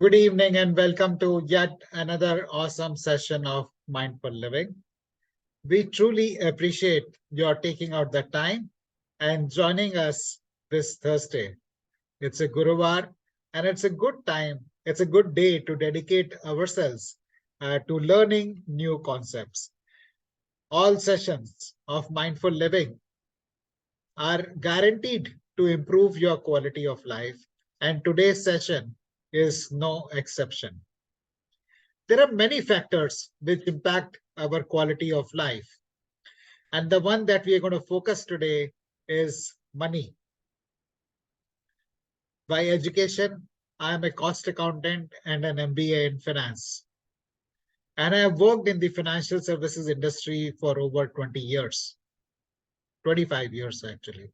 Good evening and welcome to yet another awesome session of Mindful Living. We truly appreciate your taking out the time and joining us this Thursday. It's a Guruvar and it's a good time, it's a good day to dedicate ourselves to learning new concepts. All sessions of Mindful Living are guaranteed to improve your quality of life, and today's session is no exception. There are many factors which impact our quality of life. And the one that we are going to focus today is money. By education, I am a cost accountant and an MBA in finance. And I have worked in the financial services industry for over 20 years, 25 years actually.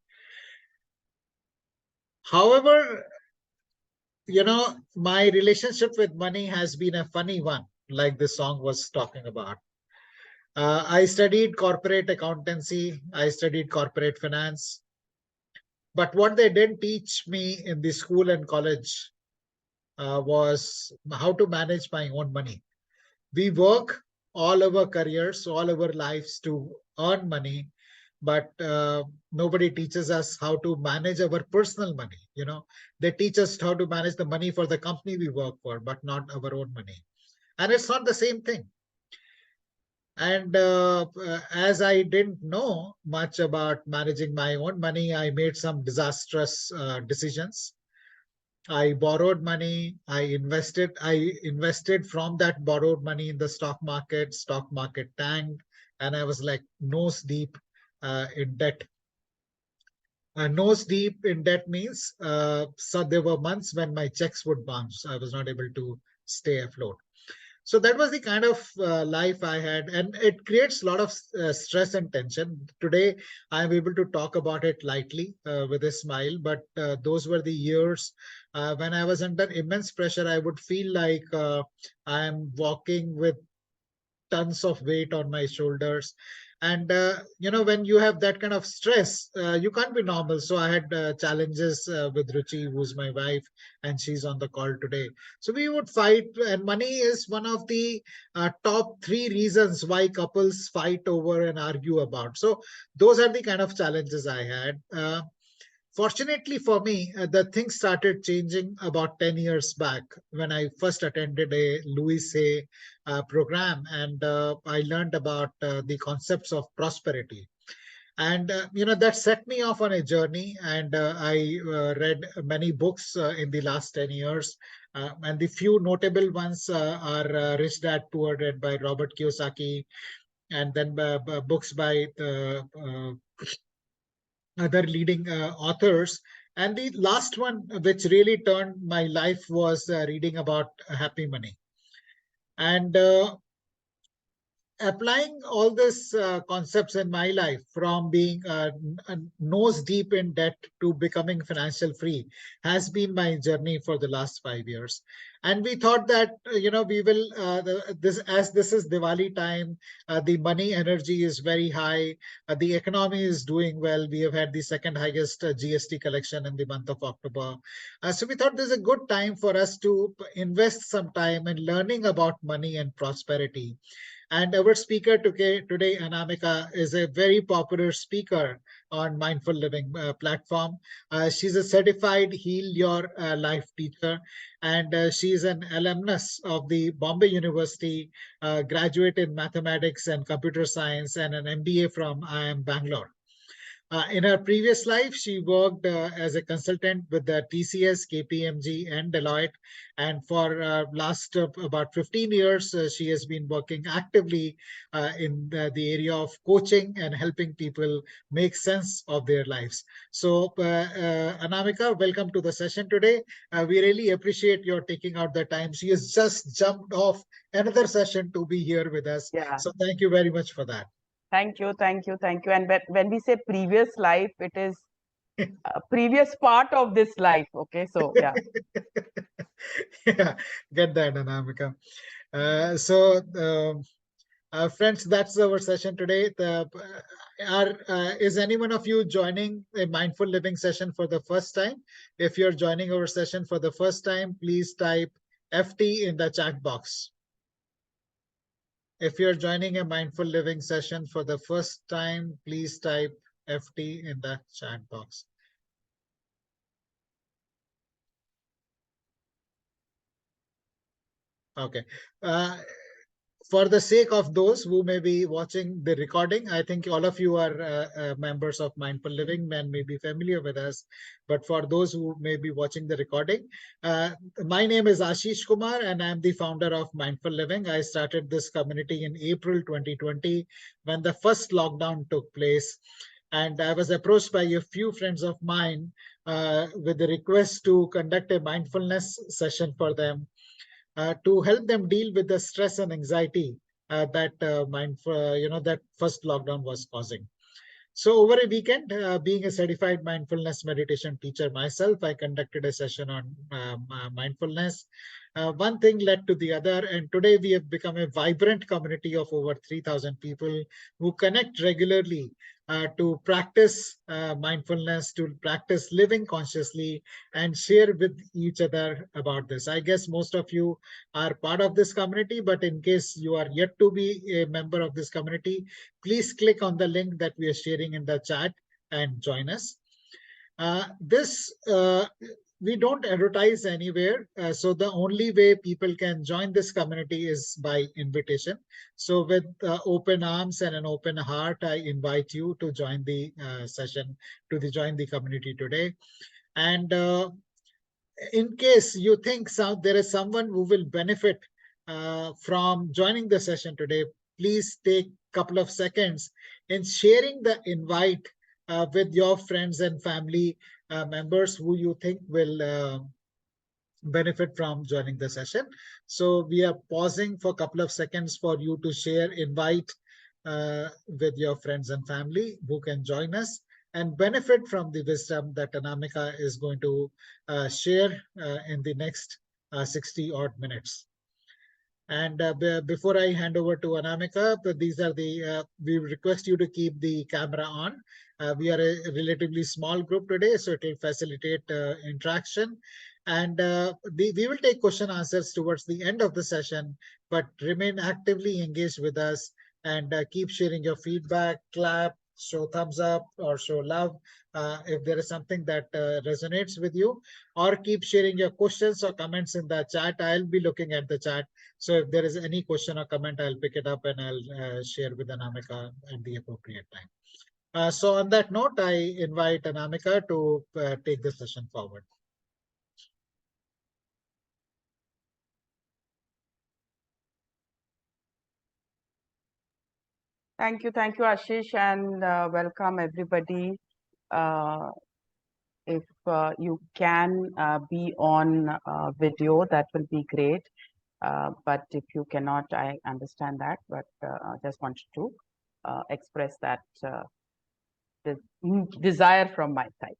However, my relationship with money has been a funny one, like the song was talking about. I studied corporate accountancy, I studied corporate finance. But what they didn't teach me in the school and college was how to manage my own money. We work all our careers, all our lives to earn money, but nobody teaches us how to manage our personal money. They teach us how to manage the money for the company we work for, but not our own money. And it's not the same thing. And as I didn't know much about managing my own money, I made some disastrous decisions. I borrowed money. I invested from that borrowed money in the stock market. Stock market tanked, and I was like nose deep in debt. Nose deep in debt means so there were months when my checks would bounce. I was not able to stay afloat. So that was the kind of life I had, and it creates a lot of stress and tension. Today, I'm able to talk about it lightly with a smile, but those were the years when I was under immense pressure. I would feel like I'm walking with tons of weight on my shoulders. And when you have that kind of stress, you can't be normal. So I had challenges with Ruchi, who's my wife, and she's on the call today. So we would fight, and money is one of the top three reasons why couples fight over and argue about. So those are the kind of challenges I had. Fortunately for me, the things started changing about 10 years back when I first attended a Louis Hay program, and I learned about the concepts of prosperity. And that set me off on a journey, and I read many books in the last 10 years. And the few notable ones are Rich Dad Poor Dad by Robert Kiyosaki, and then books by other leading authors. And the last one, which really turned my life, was reading about happy money. And applying all these concepts in my life, from being nose deep in debt to becoming financial free, has been my journey for the last 5 years. And we thought that we will this is Diwali time, the money energy is very high, the economy is doing well. We have had the second highest GST collection in the month of October. So we thought this is a good time for us to invest some time in learning about money and prosperity. And our speaker today, Anamika, is a very popular speaker on Mindful Living platform. She's a certified Heal Your Life teacher, and she's an alumnus of the Bombay University, graduate in mathematics and computer science, and an MBA from IIM Bangalore. In her previous life, she worked as a consultant with the TCS, KPMG, and Deloitte. And for last about 15 years, she has been working actively in the area of coaching and helping people make sense of their lives. So, Anamika, welcome to the session today. We really appreciate your taking out the time. She has just jumped off another session to be here with us. Yeah. So thank you very much for that. Thank you, thank you, thank you. And when we say previous life, it is a previous part of this life. Okay, so yeah. Yeah, get that, Anamika. So Friends, that's our session today. Is any one of you joining a mindful living session for the first time? If you're joining our session for the first time, please type FT in the chat box. If you're joining a mindful living session for the first time, please type FT in the chat box. Okay. For the sake of those who may be watching the recording, I think all of you are members of Mindful Living and may be familiar with us. But for those who may be watching the recording, my name is Ashish Kumar and I'm the founder of Mindful Living. I started this community in April 2020 when the first lockdown took place. And I was approached by a few friends of mine with the request to conduct a mindfulness session for them to help them deal with the stress and anxiety that first lockdown was causing. So over a weekend, being a certified mindfulness meditation teacher myself, I conducted a session on mindfulness. One thing led to the other, and today we have become a vibrant community of over 3,000 people who connect regularly to practice mindfulness, to practice living consciously, and share with each other about this. I guess most of you are part of this community, but in case you are yet to be a member of this community, please click on the link that we are sharing in the chat and join us. This we don't advertise anywhere. So the only way people can join this community is by invitation. So with open arms and an open heart, I invite you to join the session, join the community today. And in case you think there is someone who will benefit from joining the session today, please take a couple of seconds in sharing the invite with your friends and family members who you think will benefit from joining the session. So we are pausing for a couple of seconds for you to share invite with your friends and family who can join us and benefit from the wisdom that Anamika is going to share in the next 60 odd minutes. And before I hand over to Anamika, we request you to keep the camera on. We are a relatively small group today, so it will facilitate interaction. And we will take question answers towards the end of the session, but remain actively engaged with us and keep sharing your feedback, clap, show thumbs up or show love if there is something that resonates with you, or keep sharing your questions or comments in the chat. I'll be looking at the chat. So if there is any question or comment, I'll pick it up and I'll share with Anamika at the appropriate time. So on that note, I invite Anamika to take the session forward. Thank you, Ashish, and welcome everybody. If you can be on video, that will be great. But if you cannot, I understand that, but I just wanted to express that desire from my side.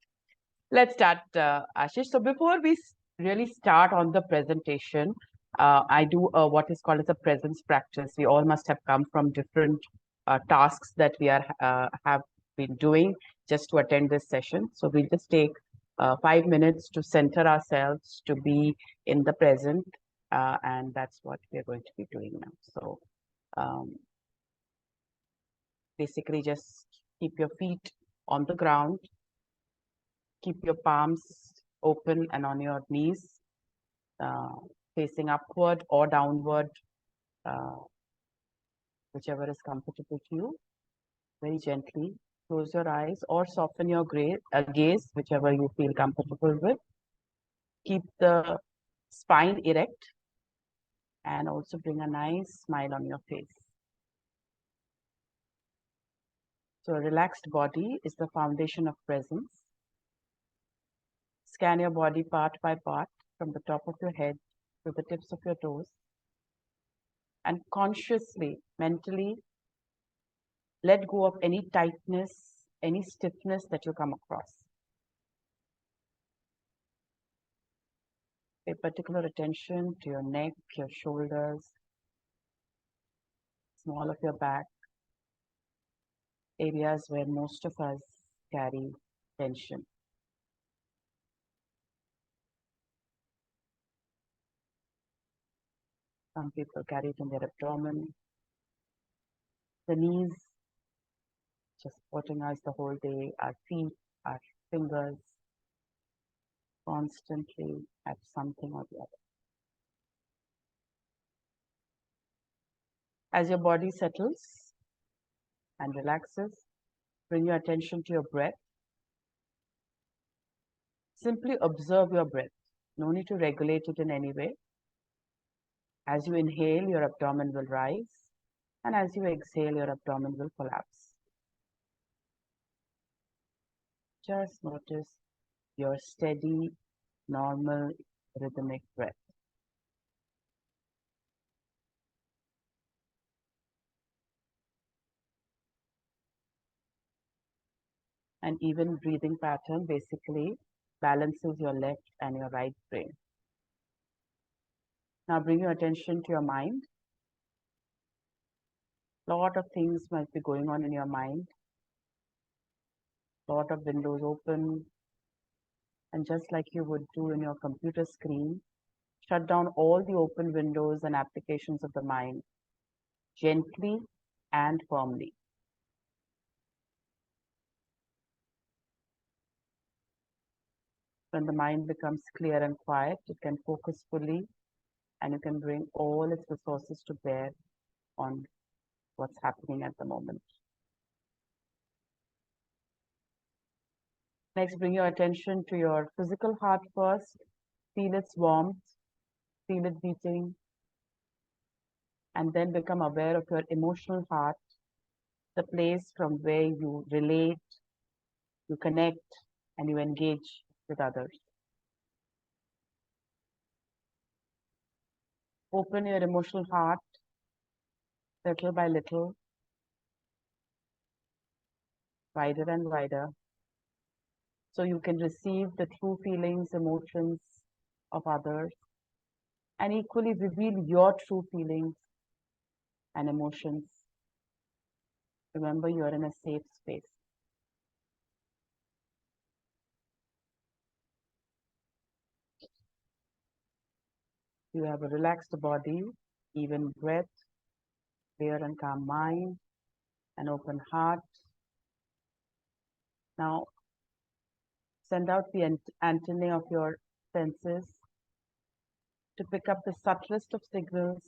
Let's start, Ashish. So before we really start on the presentation, I do what is called as a presence practice. We all must have come from different tasks that we have been doing just to attend this session. So we'll just take 5 minutes to center ourselves, to be in the present, and that's what we're going to be doing now. So basically just keep your feet on the ground, keep your palms open and on your knees, facing upward or downward, whichever is comfortable to you. Very gently close your eyes or soften your gaze, whichever you feel comfortable with. Keep the spine erect and also bring a nice smile on your face. So a relaxed body is the foundation of presence. Scan your body part by part from the top of your head to the tips of your toes, and consciously, mentally, let go of any tightness, any stiffness that you come across. Pay particular attention to your neck, your shoulders. small of your back, areas where most of us carry tension. Some people carry it in their abdomen, the knees, just supporting us the whole day, our feet, our fingers, constantly have something or the other. As your body settles and relaxes, bring your attention to your breath. Simply observe your breath. No need to regulate it in any way. As you inhale, your abdomen will rise, and as you exhale, your abdomen will collapse. Just notice your steady, normal, rhythmic breath. And even breathing pattern basically balances your left and your right brain. Now bring your attention to your mind. A lot of things might be going on in your mind. A lot of windows open. And just like you would do in your computer screen, shut down all the open windows and applications of the mind gently and firmly. When the mind becomes clear and quiet, it can focus fully and you can bring all its resources to bear on what's happening at the moment. Next, bring your attention to your physical heart first. Feel its warmth, feel it beating, and then become aware of your emotional heart, the place from where you relate, you connect, and you engage with others. Open your emotional heart little by little, wider and wider, so you can receive the true feelings, emotions of others, and equally reveal your true feelings and emotions. Remember, you are in a safe space. You have a relaxed body, even breath, clear and calm mind, an open heart. Now, send out the antennae of your senses to pick up the subtlest of signals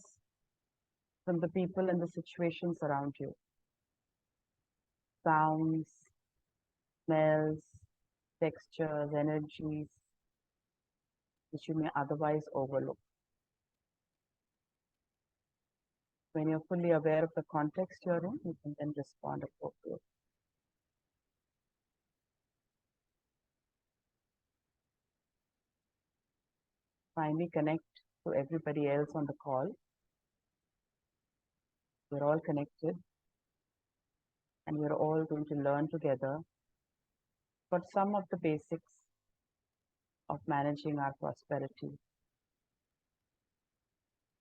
from the people and the situations around you. Sounds, smells, textures, energies, which you may otherwise overlook. When you're fully aware of the context you're in, you can then respond appropriately. Finally, connect to everybody else on the call. We're all connected and we're all going to learn together for some of the basics of managing our prosperity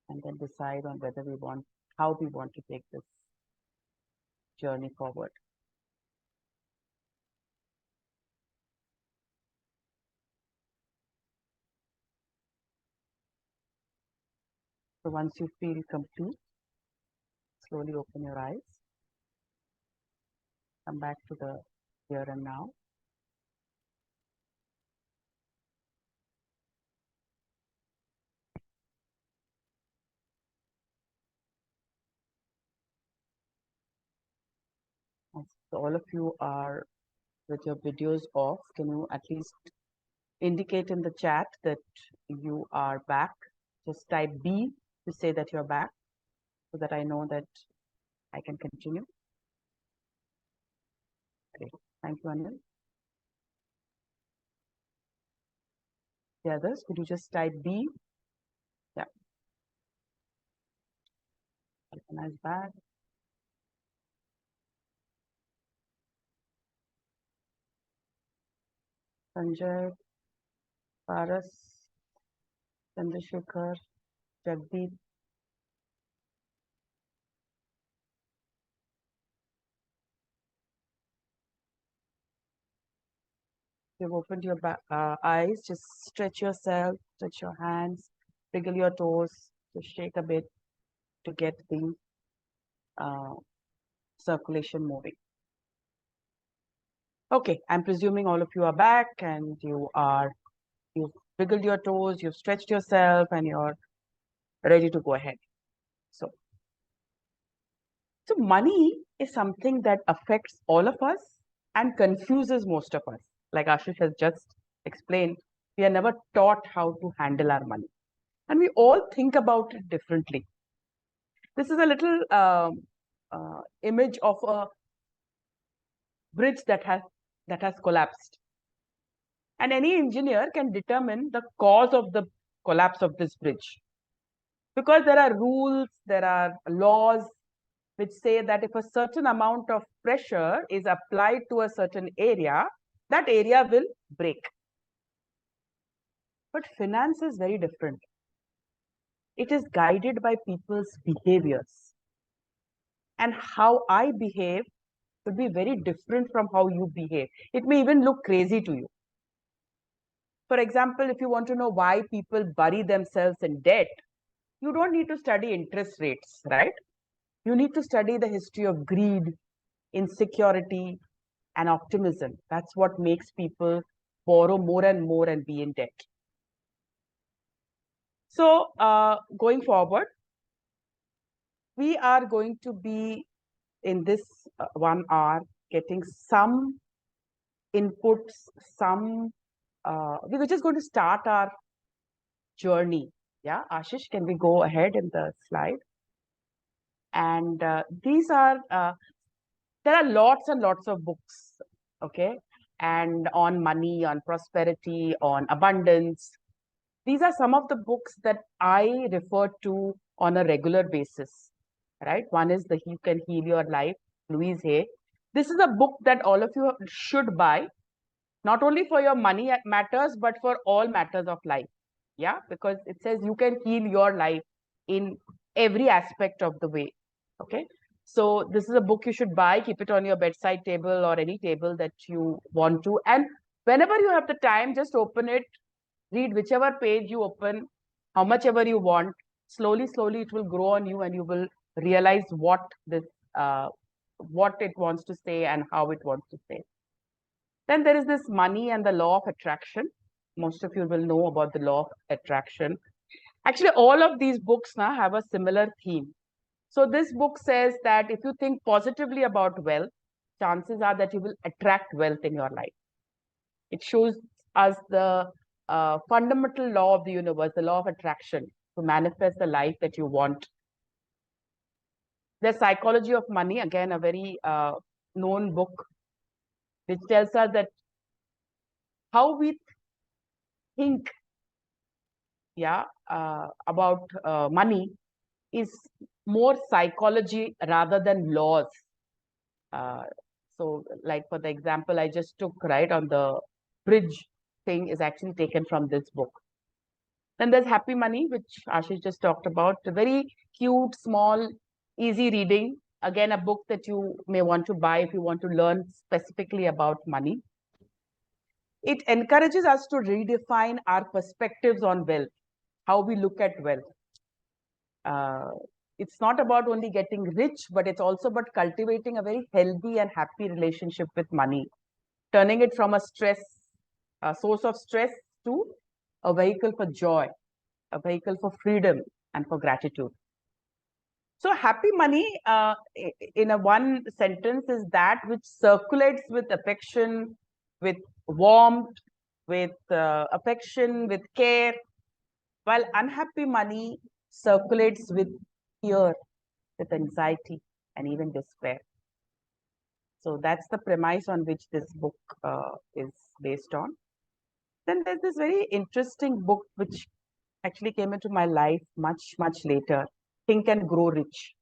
and then decide on whether we want, how we want to take this journey forward. So once you feel complete, slowly open your eyes. Come back to the here and now. So all of you are with your videos off. Can you at least indicate in the chat that you are back? Just type B to say that you're back so that I know that I can continue. Great. Thank you, Anil. The others, could you just type B? Yeah. Kalpana is back. Sanjay, Paras, Chandrasekhar, Jagdeep. You've opened your eyes. Just stretch yourself, stretch your hands, wiggle your toes, just shake a bit to get the uh, circulation moving. Okay, I'm presuming all of you are back and you've wiggled your toes, you've stretched yourself, and you're ready to go ahead. So money is something that affects all of us and confuses most of us. Like Ashish has just explained, we are never taught how to handle our money. And we all think about it differently. This is a little image of a bridge that has collapsed. And any engineer can determine the cause of the collapse of this bridge. Because there are rules, there are laws which say that if a certain amount of pressure is applied to a certain area, that area will break. But finance is very different. It is guided by people's behaviors. And how I behave could be very different from how you behave. It may even look crazy to you. For example, if you want to know why people bury themselves in debt, you don't need to study interest rates, right? You need to study the history of greed, insecurity, and optimism. That's what makes people borrow more and more and be in debt. So, going forward, we are going to be in this 1 hour getting some inputs, we're just going to start our journey. Yeah, Ashish, can we go ahead in the slide? And there are lots and lots of books, okay, and on money, on prosperity, on abundance. These are some of the books that I refer to on a regular basis, right? One is The You Can Heal Your Life, Louise Hay. This is a book that all of you should buy, not only for your money matters, but for all matters of life. Yeah, because it says you can heal your life in every aspect of the way. Okay. So this is a book you should buy, keep it on your bedside table or any table that you want to. And whenever you have the time, just open it, read whichever page you open, how much ever you want. Slowly, slowly, it will grow on you, and you will realize what it wants to say and how it wants to say. Then there is this money and the law of attraction. Most of you will know about the law of attraction. Actually, all of these books now have a similar theme. So this book says that if you think positively about wealth, chances are that you will attract wealth in your life. It shows us the fundamental law of the universe, the law of attraction, to manifest the life that you want. The Psychology of Money, again, a very known book, which tells us that how we think, yeah, about money is more psychology rather than laws. So like for the example I just took, right, on the bridge thing is actually taken from this book. Then there's Happy Money, which Ashish just talked about. A very cute, small, easy reading. Again, a book that you may want to buy if you want to learn specifically about money. It encourages us to redefine our perspectives on wealth, how we look at wealth. It's not about only getting rich, but it's also about cultivating a very healthy and happy relationship with money, turning it from a source of stress to a vehicle for joy, a vehicle for freedom and for gratitude. So happy money, in a one sentence, is that which circulates with affection, with warmth, with affection, with care, while unhappy money circulates with fear, with anxiety, and even despair. So that's the premise on which this book is based on. Then there's this very interesting book which actually came into my life much, much later, Think and Grow Rich.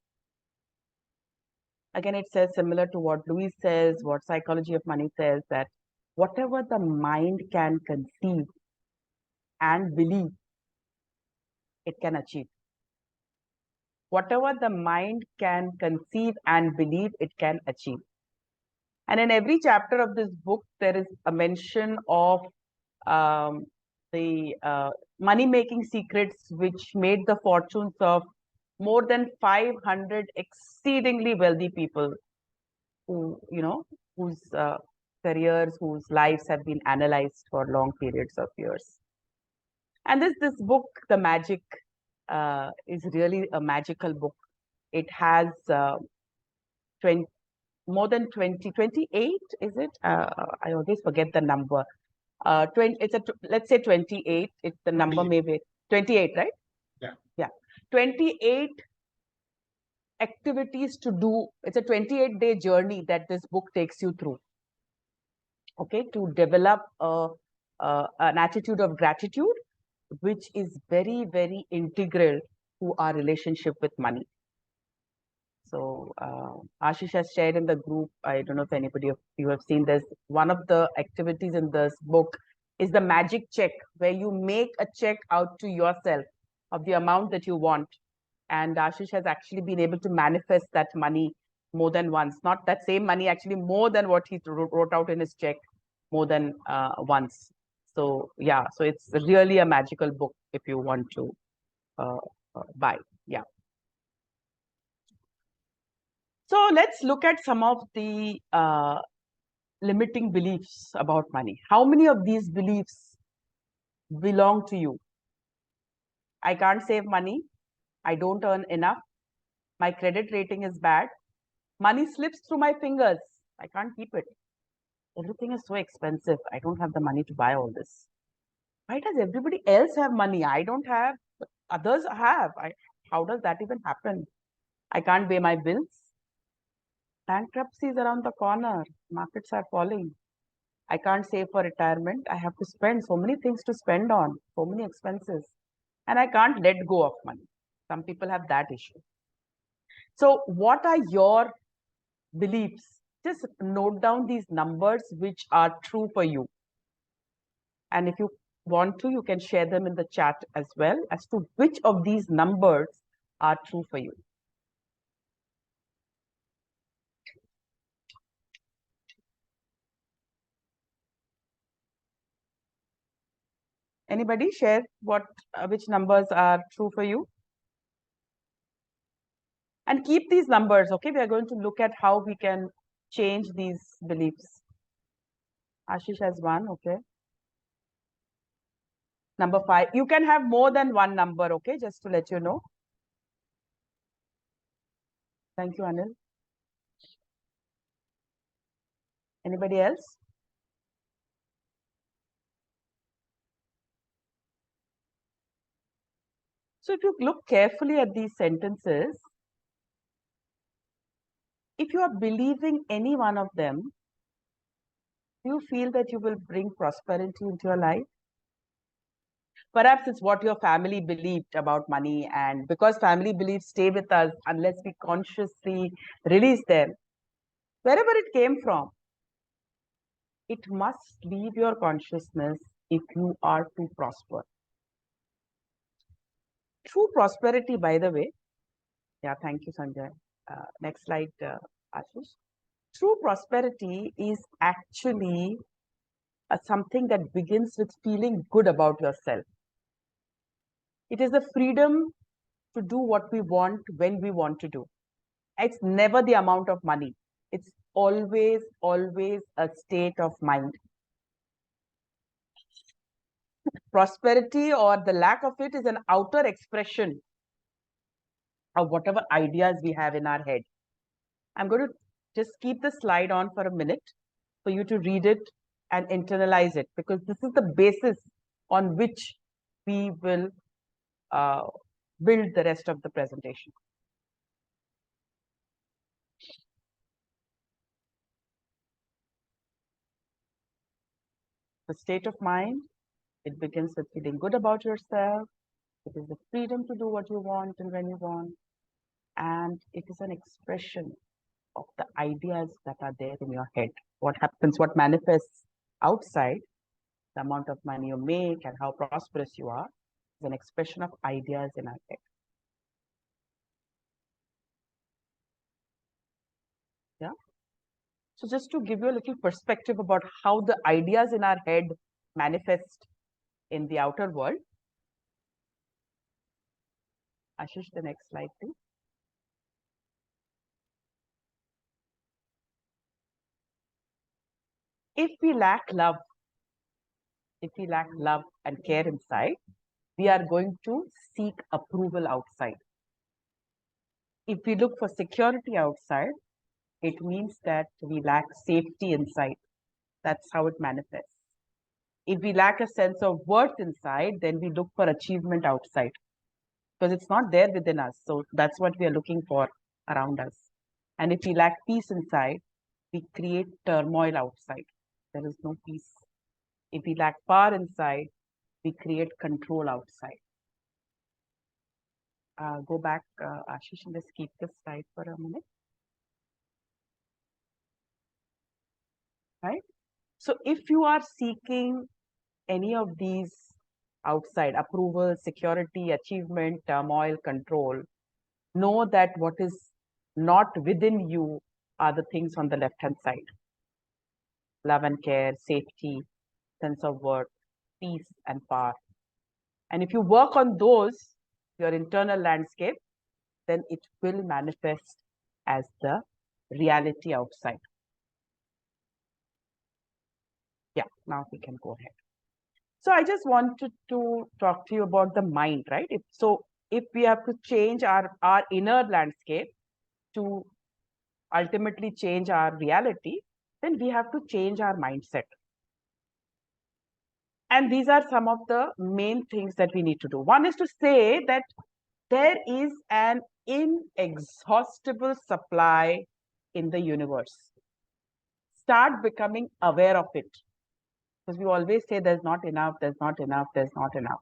Again, it says similar to what Louise says, what Psychology of Money says, that whatever the mind can conceive and believe, it can achieve. Whatever the mind can conceive and believe, it can achieve. And in every chapter of this book, there is a mention of the money-making secrets which made the fortunes of more than 500 exceedingly wealthy people who, whose careers, whose lives have been analyzed for long periods of years. And this book, The Magic, is really a magical book. It has 20, more than 28, is it? I always forget the number. 20, let's say 28. It's the number maybe 28, right? Yeah. Yeah. 28 activities to do. It's a 28-day journey that this book takes you through. Okay, to develop an attitude of gratitude, which is very, very integral to our relationship with money. So Ashish has shared in the group, I don't know if anybody of you have seen this, one of the activities in this book is the magic check, where you make a check out to yourself of the amount that you want. And Ashish has actually been able to manifest that money more than once. Not that same money, actually more than what he wrote out in his check more than once. So yeah, so it's really a magical book if you want to buy. Yeah. So let's look at some of the limiting beliefs about money. How many of these beliefs belong to you? I can't save money. I don't earn enough. My credit rating is bad. Money slips through my fingers. I can't keep it. Everything is so expensive. I don't have the money to buy all this. Why does everybody else have money? I don't have, others have. How does that even happen? I can't pay my bills. Bankruptcy is around the corner. Markets are falling. I can't save for retirement. I have to spend so many things to spend on, so many expenses. And I can't let go of money. Some people have that issue. So what are your beliefs? Just note down these numbers which are true for you. And if you want to, you can share them in the chat as well as to which of these numbers are true for you. Anybody share which numbers are true for you? And keep these numbers, okay? We are going to look at how we can change these beliefs. Ashish has one, okay. Number 5. You can have more than one number, okay? Just to let you know. Thank you, Anil. Anybody else? So if you look carefully at these sentences, if you are believing any one of them, do you feel that you will bring prosperity into your life? Perhaps it's what your family believed about money, and because family beliefs stay with us unless we consciously release them, wherever it came from, it must leave your consciousness if you are to prosper. True prosperity, by the way, yeah, thank you, Sanjay. Next slide, Ashish. True prosperity is actually something that begins with feeling good about yourself. It is the freedom to do what we want when we want to do. It's never the amount of money. It's always, always a state of mind. Prosperity or the lack of it is an outer expression of whatever ideas we have in our head. I'm going to just keep the slide on for a minute for you to read it and internalize it, because this is the basis on which we will build the rest of the presentation. The state of mind, it begins with feeling good about yourself. It is the freedom to do what you want and when you want. And it is an expression of the ideas that are there in your head. What happens, what manifests outside, the amount of money you make and how prosperous you are, is an expression of ideas in our head. Yeah. So just to give you a little perspective about how the ideas in our head manifest in the outer world. Ashish, the next slide, please. If we lack love, and care inside, we are going to seek approval outside. If we look for security outside, it means that we lack safety inside. That's how it manifests. If we lack a sense of worth inside, then we look for achievement outside because it's not there within us. So that's what we are looking for around us. And if we lack peace inside, we create turmoil outside. There is no peace. If we lack power inside, we create control outside. Go back, Ashish, and just keep this slide for a minute. Right? So if you are seeking any of these outside, approval, security, achievement, turmoil, control, know that what is not within you are the things on the left-hand side. Love and care, safety, sense of worth, peace and power. And if you work on those, your internal landscape, then it will manifest as the reality outside. Yeah, now we can go ahead. So I just wanted to talk to you about the mind, right? If we have to change our inner landscape to ultimately change our reality, then we have to change our mindset. And these are some of the main things that we need to do. One is to say that there is an inexhaustible supply in the universe. Start becoming aware of it. Because we always say there's not enough, there's not enough, there's not enough.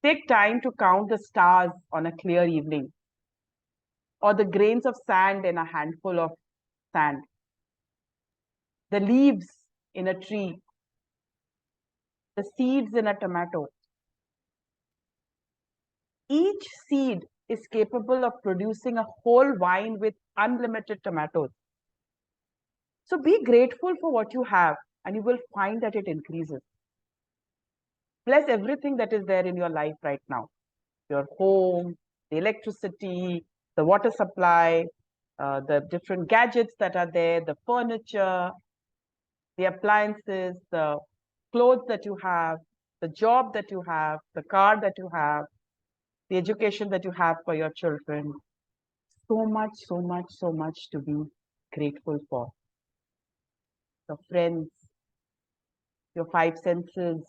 Take time to count the stars on a clear evening, or the grains of sand in a handful of sand, the leaves in a tree, the seeds in a tomato. Each seed is capable of producing a whole vine with unlimited tomatoes. So be grateful for what you have, and you will find that it increases. Bless everything that is there in your life right now. Your home, the electricity, the water supply, the different gadgets that are there, the furniture, the appliances, the clothes that you have, the job that you have, the car that you have, the education that you have for your children. So much, so much, so much to be grateful for. Your friends, your five senses.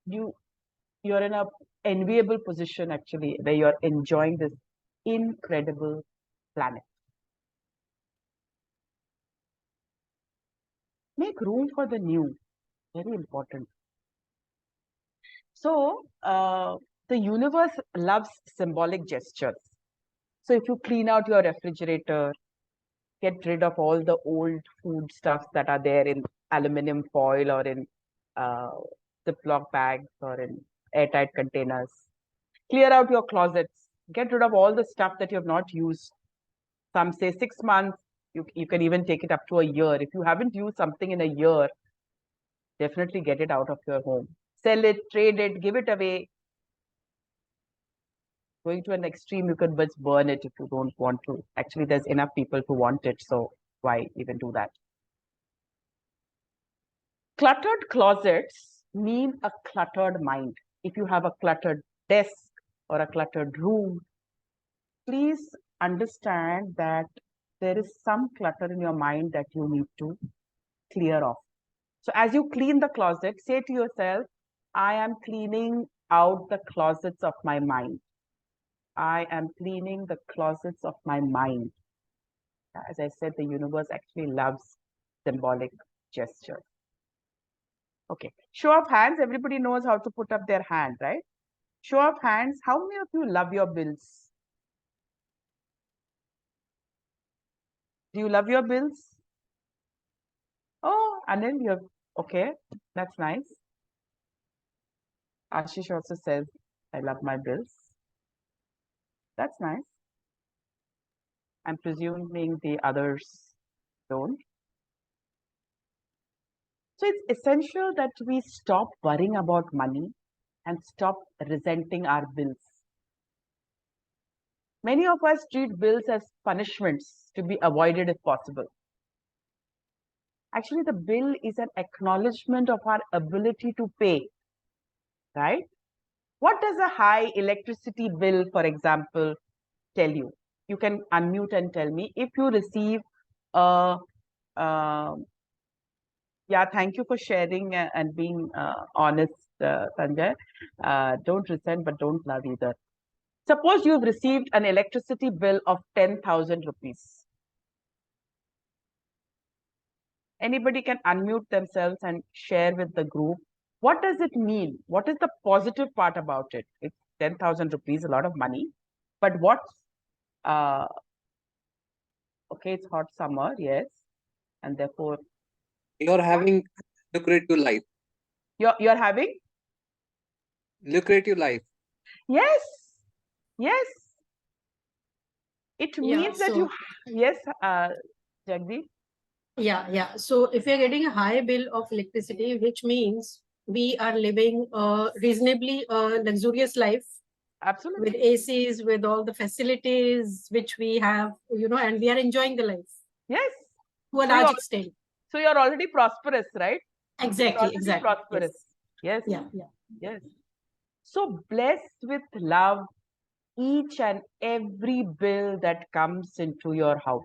You're in a enviable position actually, where you're enjoying this incredible planet. Make room for the new. Very important. So, the universe loves symbolic gestures. So, if you clean out your refrigerator, get rid of all the old food stuffs that are there in aluminum foil or in uh, Ziploc bags or in airtight containers. Clear out your closets. Get rid of all the stuff that you have not used. Some say 6 months. You can even take it up to a year. If you haven't used something in a year, definitely get it out of your home. Sell it, trade it, give it away. Going to an extreme, you could just burn it if you don't want to. Actually, there's enough people who want it, so why even do that? Cluttered closets mean a cluttered mind. If you have a cluttered desk or a cluttered room, please understand that there is some clutter in your mind that you need to clear off. So as you clean the closet, say to yourself, I am cleaning out the closets of my mind. I am cleaning the closets of my mind. As I said, the universe actually loves symbolic gestures. Okay, show of hands. Everybody knows how to put up their hand, right? Show of hands. How many of you love your bills? Do you love your bills? Oh, Anil, you have, okay, that's nice. Ashish also says, I love my bills. That's nice. I'm presuming the others don't. So it's essential that we stop worrying about money and stop resenting our bills. Many of us treat bills as punishments to be avoided if possible. Actually, the bill is an acknowledgement of our ability to pay, right? What does a high electricity bill, for example, tell you? You can unmute and tell me if you receive a yeah, thank you for sharing and being honest, Sanjay. Don't resent, but don't love either. Suppose you've received an electricity bill of 10,000 rupees. Anybody can unmute themselves and share with the group. What does it mean? What is the positive part about it? It's 10,000 rupees, a lot of money. But what's, okay, it's hot summer, yes. And therefore, You're having lucrative life. you're having? Lucrative life. Yes, yes. It means that you, yes, Jagdeep. Yeah. So if you're getting a high bill of electricity, which means we are living a reasonably luxurious life Absolutely. with ACs, with all the facilities which we have, and we are enjoying the life. Yes. To a large extent. So you're already prosperous, right? Exactly. Prosperous. Yes. Yes. So blessed with love each and every bill that comes into your house.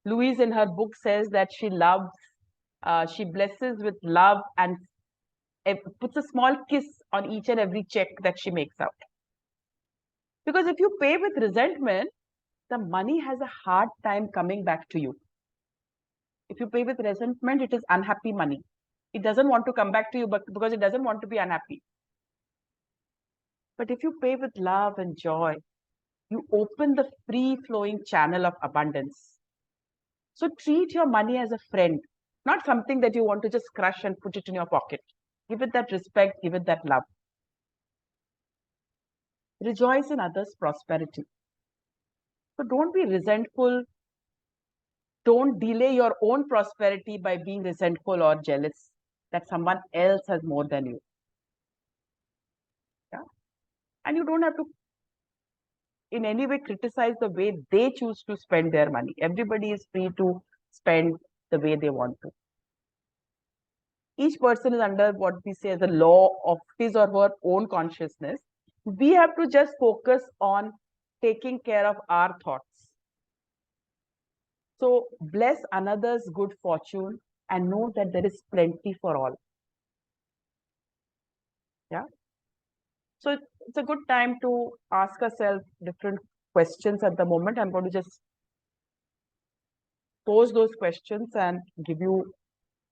Louise in her book says that she loves, she blesses with love and puts a small kiss on each and every check that she makes out. Because if you pay with resentment, the money has a hard time coming back to you. If you pay with resentment, it is unhappy money. It doesn't want to come back to you because it doesn't want to be unhappy. But if you pay with love and joy, you open the free-flowing channel of abundance. So treat your money as a friend, not something that you want to just crush and put it in your pocket. Give it that respect, give it that love. Rejoice in others' prosperity. So don't be resentful. Don't delay your own prosperity by being resentful or jealous that someone else has more than you. Yeah? And you don't have to in any way criticize the way they choose to spend their money. Everybody is free to spend the way they want to. Each person is under what we say as a law of his or her own consciousness. We have to just focus on taking care of our thoughts. So bless another's good fortune and know that there is plenty for all. Yeah. So it's a good time to ask ourselves different questions at the moment. I'm going to just pose those questions and give you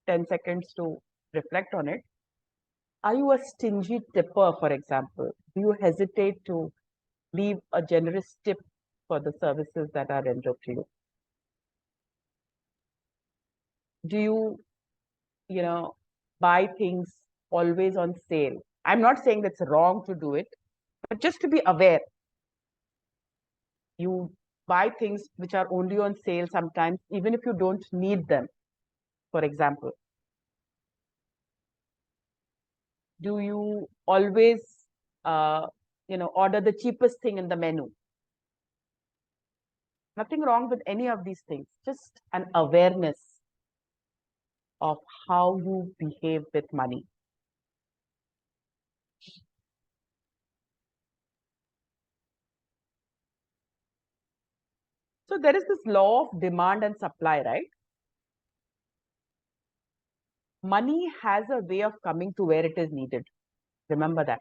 10 seconds to reflect on it. Are you a stingy tipper, for example? Do you hesitate to leave a generous tip for the services that are rendered to you? Do you, buy things always on sale? I'm not saying that's wrong to do it, but just to be aware. You buy things which are only on sale sometimes, even if you don't need them, for example. Do you always, order the cheapest thing in the menu? Nothing wrong with any of these things, just an awareness of how you behave with money. So there is this law of demand and supply, right? Money has a way of coming to where it is needed. Remember that.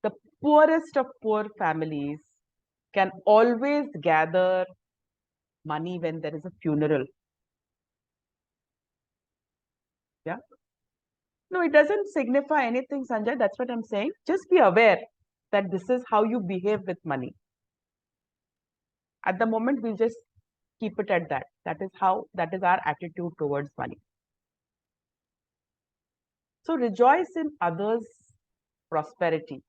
The poorest of poor families can always gather money when there is a funeral. Yeah. No, it doesn't signify anything, Sanjay. That's what I'm saying. Just be aware that this is how you behave with money. At the moment, we'll just keep it at that. That is our attitude towards money. So rejoice in others' prosperity.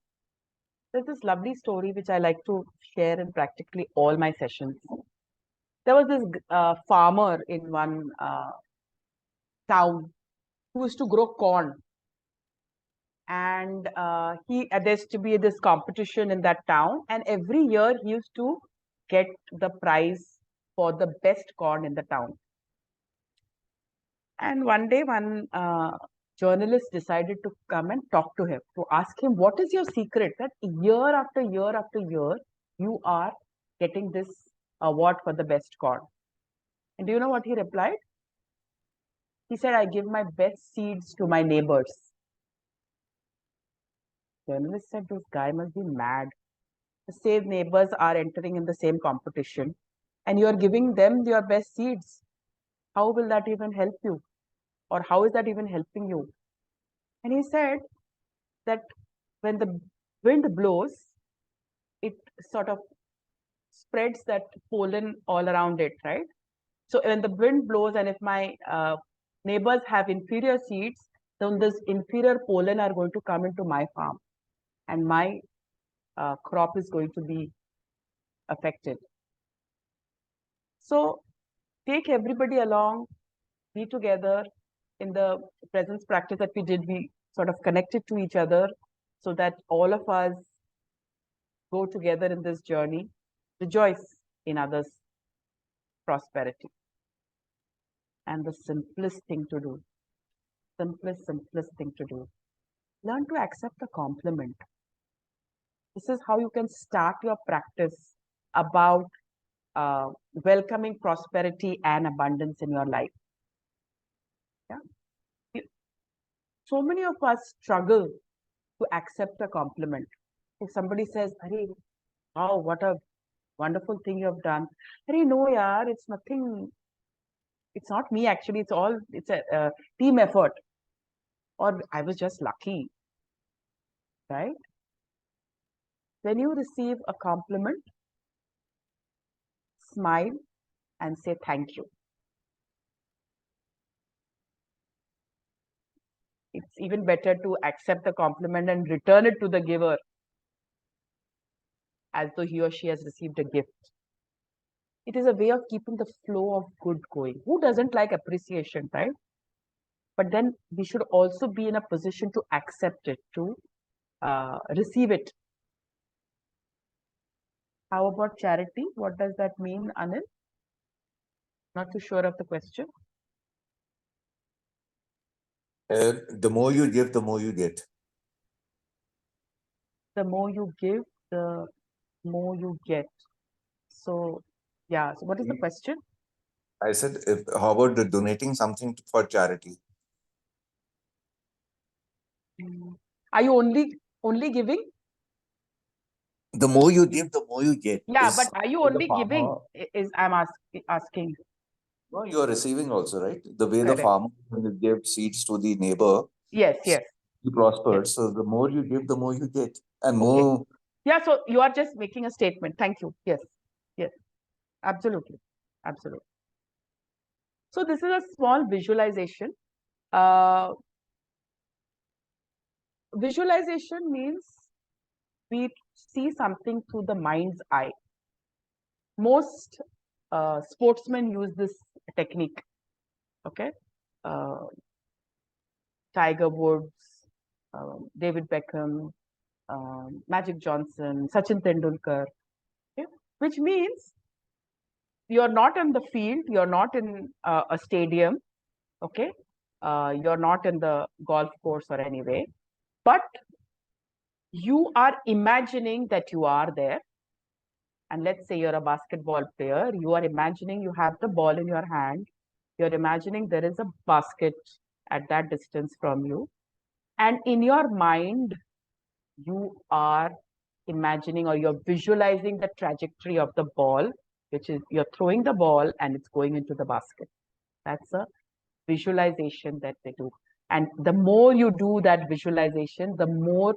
There's this lovely story which I like to share in practically all my sessions. There was this farmer in one town who used to grow corn, and there used to be this competition in that town, and every year he used to get the prize for the best corn in the town. And one day, one journalist decided to come and talk to him, to ask him, what is your secret that year after year after year, you are getting this award for the best corn? And do you know what he replied? He said, I give my best seeds to my neighbors. Journalist said, this guy must be mad. The same neighbors are entering in the same competition, and you are giving them your best seeds. How will that even help you? Or how is that even helping you? And he said that when the wind blows, it sort of spreads that pollen all around it, right? So when the wind blows, and if my neighbors have inferior seeds, then this inferior pollen are going to come into my farm, and my crop is going to be affected. So take everybody along, be together. In the presence practice that we did, we sort of connected to each other so that all of us go together in this journey, rejoice in others' prosperity. And the simplest thing to do, simplest thing to do, learn to accept a compliment. This is how you can start your practice about welcoming prosperity and abundance in your life. Yeah? So many of us struggle to accept a compliment. If somebody says, "Hey, wow, what a wonderful thing you have done," "Hey, no, yaar, it's nothing. It's not me actually. It's a team effort," or "I was just lucky," right? When you receive a compliment, smile and say thank you. It's even better to accept the compliment and return it to the giver as though he or she has received a gift. It is a way of keeping the flow of good going. Who doesn't like appreciation, right? But then we should also be in a position to accept it, to receive it. How about charity? What does that mean, Anil? Not too sure of the question. The more you give, the more you get. The more you give, the more you get. So, yeah. So, what is the question? I said, how about donating something for charity? Are you only giving? The more you give, the more you get. Yeah, but are you the only farmer- giving? I'm asking. No, you are receiving also, right? The way Correct. the farmer will give seeds to the neighbor, Yes, yes. he prospers. So the more you give, the more you get. And Okay. more, Yeah, so you are just making a statement. Thank you. Yes, yes. Absolutely. Absolutely. So this is a small visualization. Visualization means we see something through the mind's eye. Most sportsmen use this technique. Okay. Tiger Woods, David Beckham, Magic Johnson, Sachin Tendulkar, okay? Which means you're not in the field, you're not in a stadium, okay? You're not in the golf course or anyway, but you are imagining that you are there. And let's say you're a basketball player, you are imagining you have the ball in your hand, you're imagining there is a basket at that distance from you. And in your mind, you are imagining or you're visualizing the trajectory of the ball, which is you're throwing the ball and it's going into the basket. That's a visualization that they do. And the more you do that visualization, the more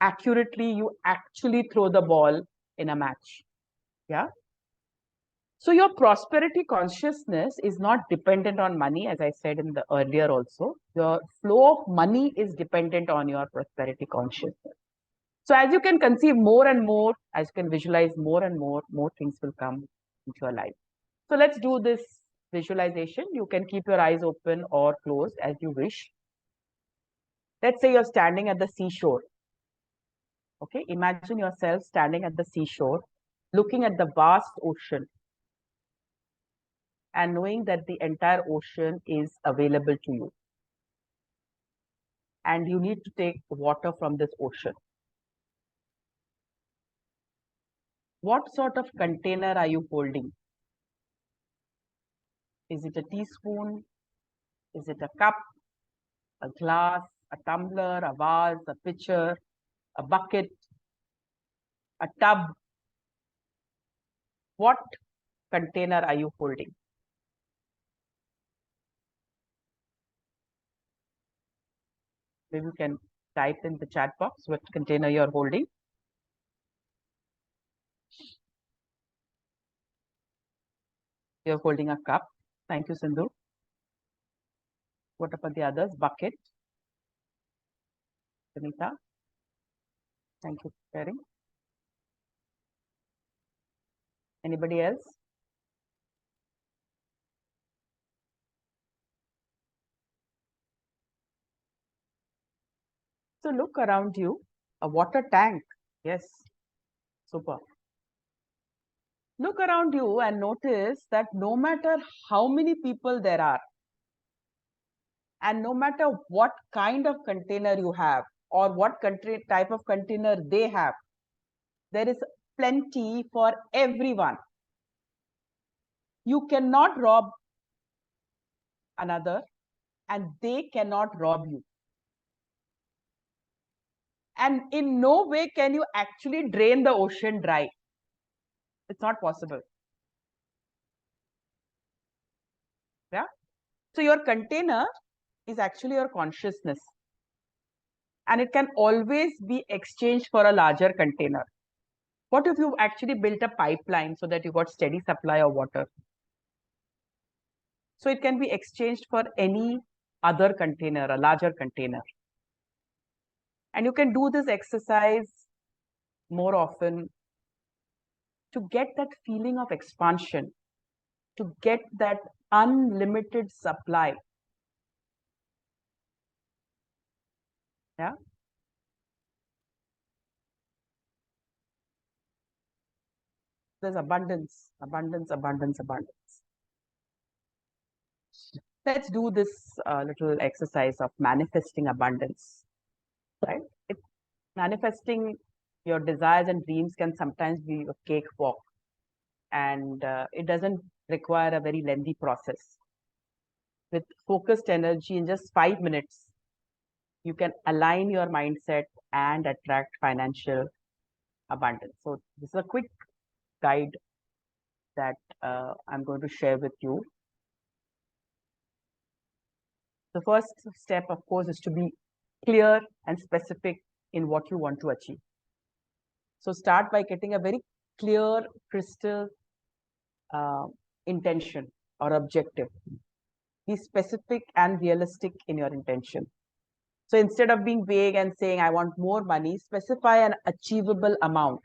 accurately you actually throw the ball in a match. Yeah. So your prosperity consciousness is not dependent on money, as I said in the earlier also. Your flow of money is dependent on your prosperity consciousness. So as you can conceive more and more, as you can visualize more and more things will come into your life. So let's do this visualization. You can keep your eyes open or closed as you wish. Let's say you're standing at the seashore. Okay, imagine yourself standing at the seashore, looking at the vast ocean and knowing that the entire ocean is available to you. And you need to take water from this ocean. What sort of container are you holding? Is it a teaspoon? Is it a cup, a glass, a tumbler, a vase, a pitcher, a bucket, a tub? What container are you holding? Maybe you can type in the chat box what container you're holding. You're holding a cup. Thank you, Sindhu. What about the others? Bucket. Sunita. Thank you for sharing. Anybody else? So look around you. A water tank. Yes. Super. Look around you and notice that no matter how many people there are, and no matter what kind of container you have, or what type of container they have, there is plenty for everyone. You cannot rob another, and they cannot rob you. And in no way can you actually drain the ocean dry. It's not possible. Yeah. So your container is actually your consciousness. And it can always be exchanged for a larger container. What if you actually built a pipeline so that you got steady supply of water? So it can be exchanged for any other container, a larger container. And you can do this exercise more often to get that feeling of expansion, to get that unlimited supply. Yeah. There's abundance, abundance, abundance, abundance. Let's do this little exercise of manifesting abundance, right? Manifesting your desires and dreams can sometimes be a cakewalk, and it doesn't require a very lengthy process. With focused energy, in just 5 minutes, you can align your mindset and attract financial abundance. So this is a quick guide that I'm going to share with you. The first step, of course, is to be clear and specific in what you want to achieve. So start by getting a very clear, crystal intention or objective. Be specific and realistic in your intention. So instead of being vague and saying, I want more money, specify an achievable amount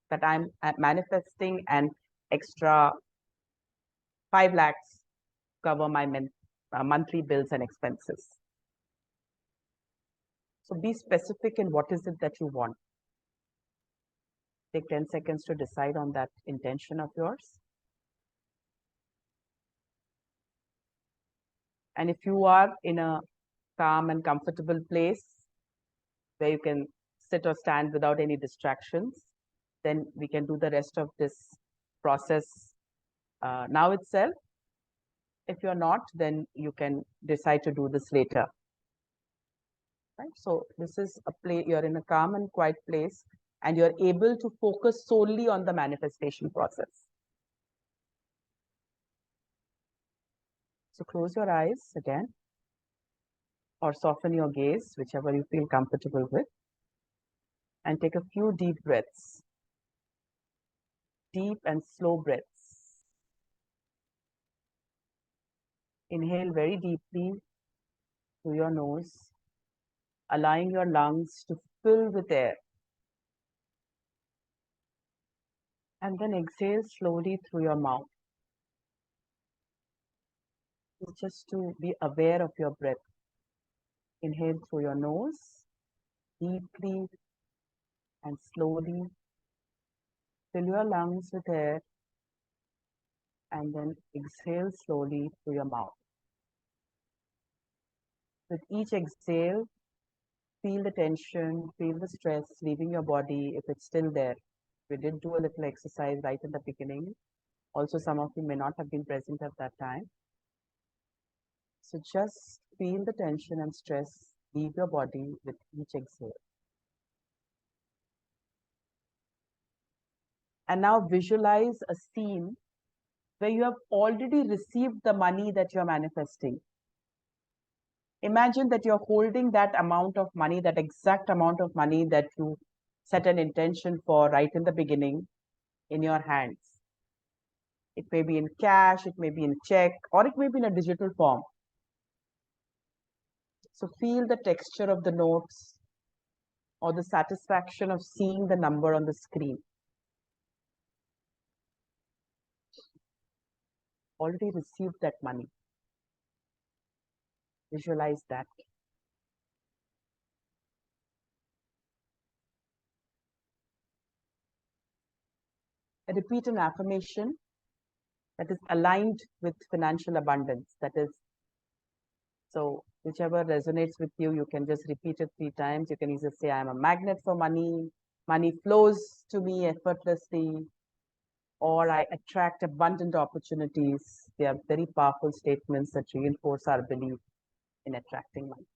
that I'm manifesting an extra 5 lakhs cover my monthly bills and expenses. So be specific in what is it that you want. Take 10 seconds to decide on that intention of yours. And if you are in a calm and comfortable place where you can sit or stand without any distractions, then we can do the rest of this process now itself. If you're not, then you can decide to do this later. Right? So this is a place, you're in a calm and quiet place, and you're able to focus solely on the manifestation process. So close your eyes again, or soften your gaze, whichever you feel comfortable with, and take a few deep breaths. Deep and slow breaths. Inhale very deeply through your nose, allowing your lungs to fill with air. And then exhale slowly through your mouth. Just to be aware of your breath. Inhale through your nose, deeply and slowly. Fill your lungs with air and then exhale slowly through your mouth. With each exhale, feel the tension, feel the stress leaving your body if it's still there. We did do a little exercise right in the beginning. Also, some of you may not have been present at that time. So just feel the tension and stress leave your body with each exhale. And now visualize a scene where you have already received the money that you're manifesting. Imagine that you're holding that amount of money, that exact amount of money that you set an intention for right in the beginning in your hands. It may be in cash, it may be in check, or it may be in a digital form. So feel the texture of the notes or the satisfaction of seeing the number on the screen. Already received that money. Visualize that. Repeat an affirmation that is aligned with financial abundance. That is, so whichever resonates with you, you can just repeat it 3 times. You can either say, I'm a magnet for money, money flows to me effortlessly, or I attract abundant opportunities. They are very powerful statements that reinforce our belief in attracting money.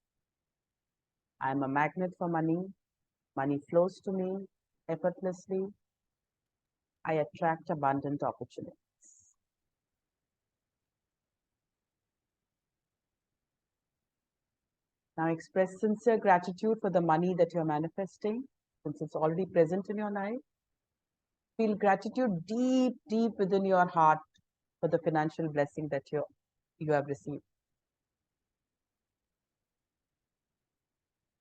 I'm a magnet for money, money flows to me effortlessly, I attract abundant opportunities. Now express sincere gratitude for the money that you're manifesting, since it's already present in your life. Feel gratitude deep, deep within your heart for the financial blessing that you have received.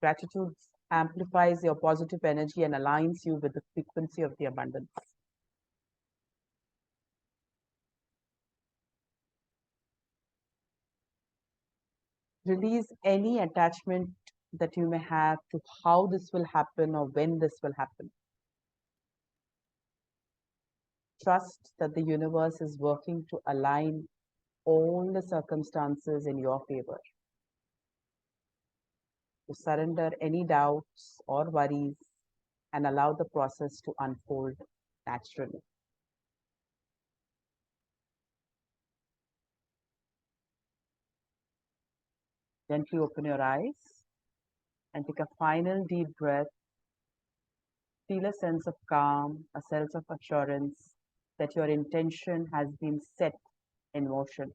Gratitude amplifies your positive energy and aligns you with the frequency of the abundance. Release any attachment that you may have to how this will happen or when this will happen. Trust that the universe is working to align all the circumstances in your favor. To surrender any doubts or worries and allow the process to unfold naturally. Gently open your eyes and take a final deep breath. Feel a sense of calm, a sense of assurance that your intention has been set in motion.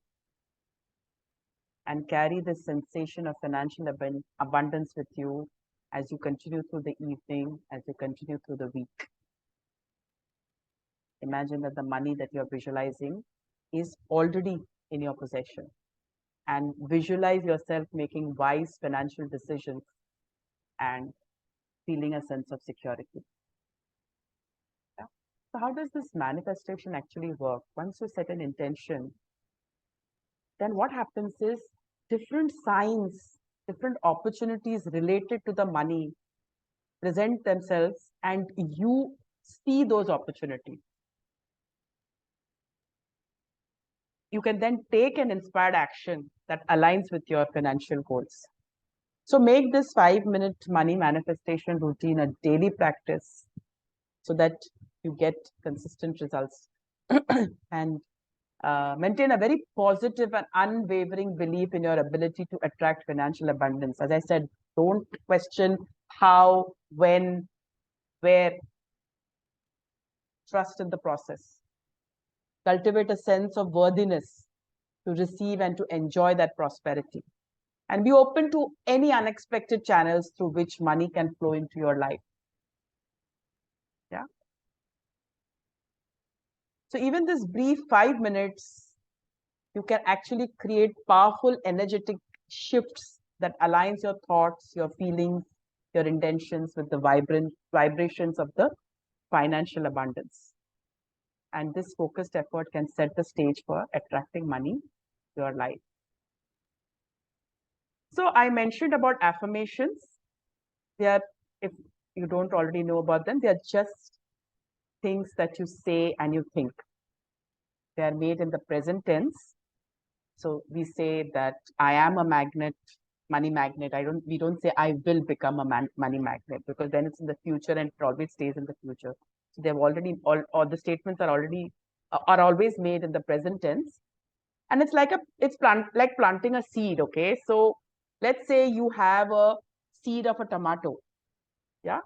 And carry this sensation of financial abundance with you as you continue through the evening, as you continue through the week. Imagine that the money that you're visualizing is already in your possession. And visualize yourself making wise financial decisions and feeling a sense of security. Yeah. So how does this manifestation actually work? Once you set an intention, then what happens is different signs, different opportunities related to the money present themselves and you see those opportunities. You can then take an inspired action that aligns with your financial goals. So make this 5-minute money manifestation routine a daily practice so that you get consistent results and maintain a very positive and unwavering belief in your ability to attract financial abundance. As I said, don't question how, when, where. Trust in the process. Cultivate a sense of worthiness to receive and to enjoy that prosperity. And be open to any unexpected channels through which money can flow into your life. Yeah. So even this brief 5 minutes, you can actually create powerful energetic shifts that aligns your thoughts, your feelings, your intentions with the vibrant vibrations of the financial abundance. And this focused effort can set the stage for attracting money to your life. So I mentioned about affirmations. They are, if you don't already know about them, they are just things that you say and you think. They are made in the present tense. So we say that I am a magnet, money magnet. We don't say I will become a money magnet, because then it's in the future and it always stays in the future. So they've already, all the statements are already, are always made in the present tense. And it's like like planting a seed. Okay. So let's say you have a seed of a tomato. Yeah.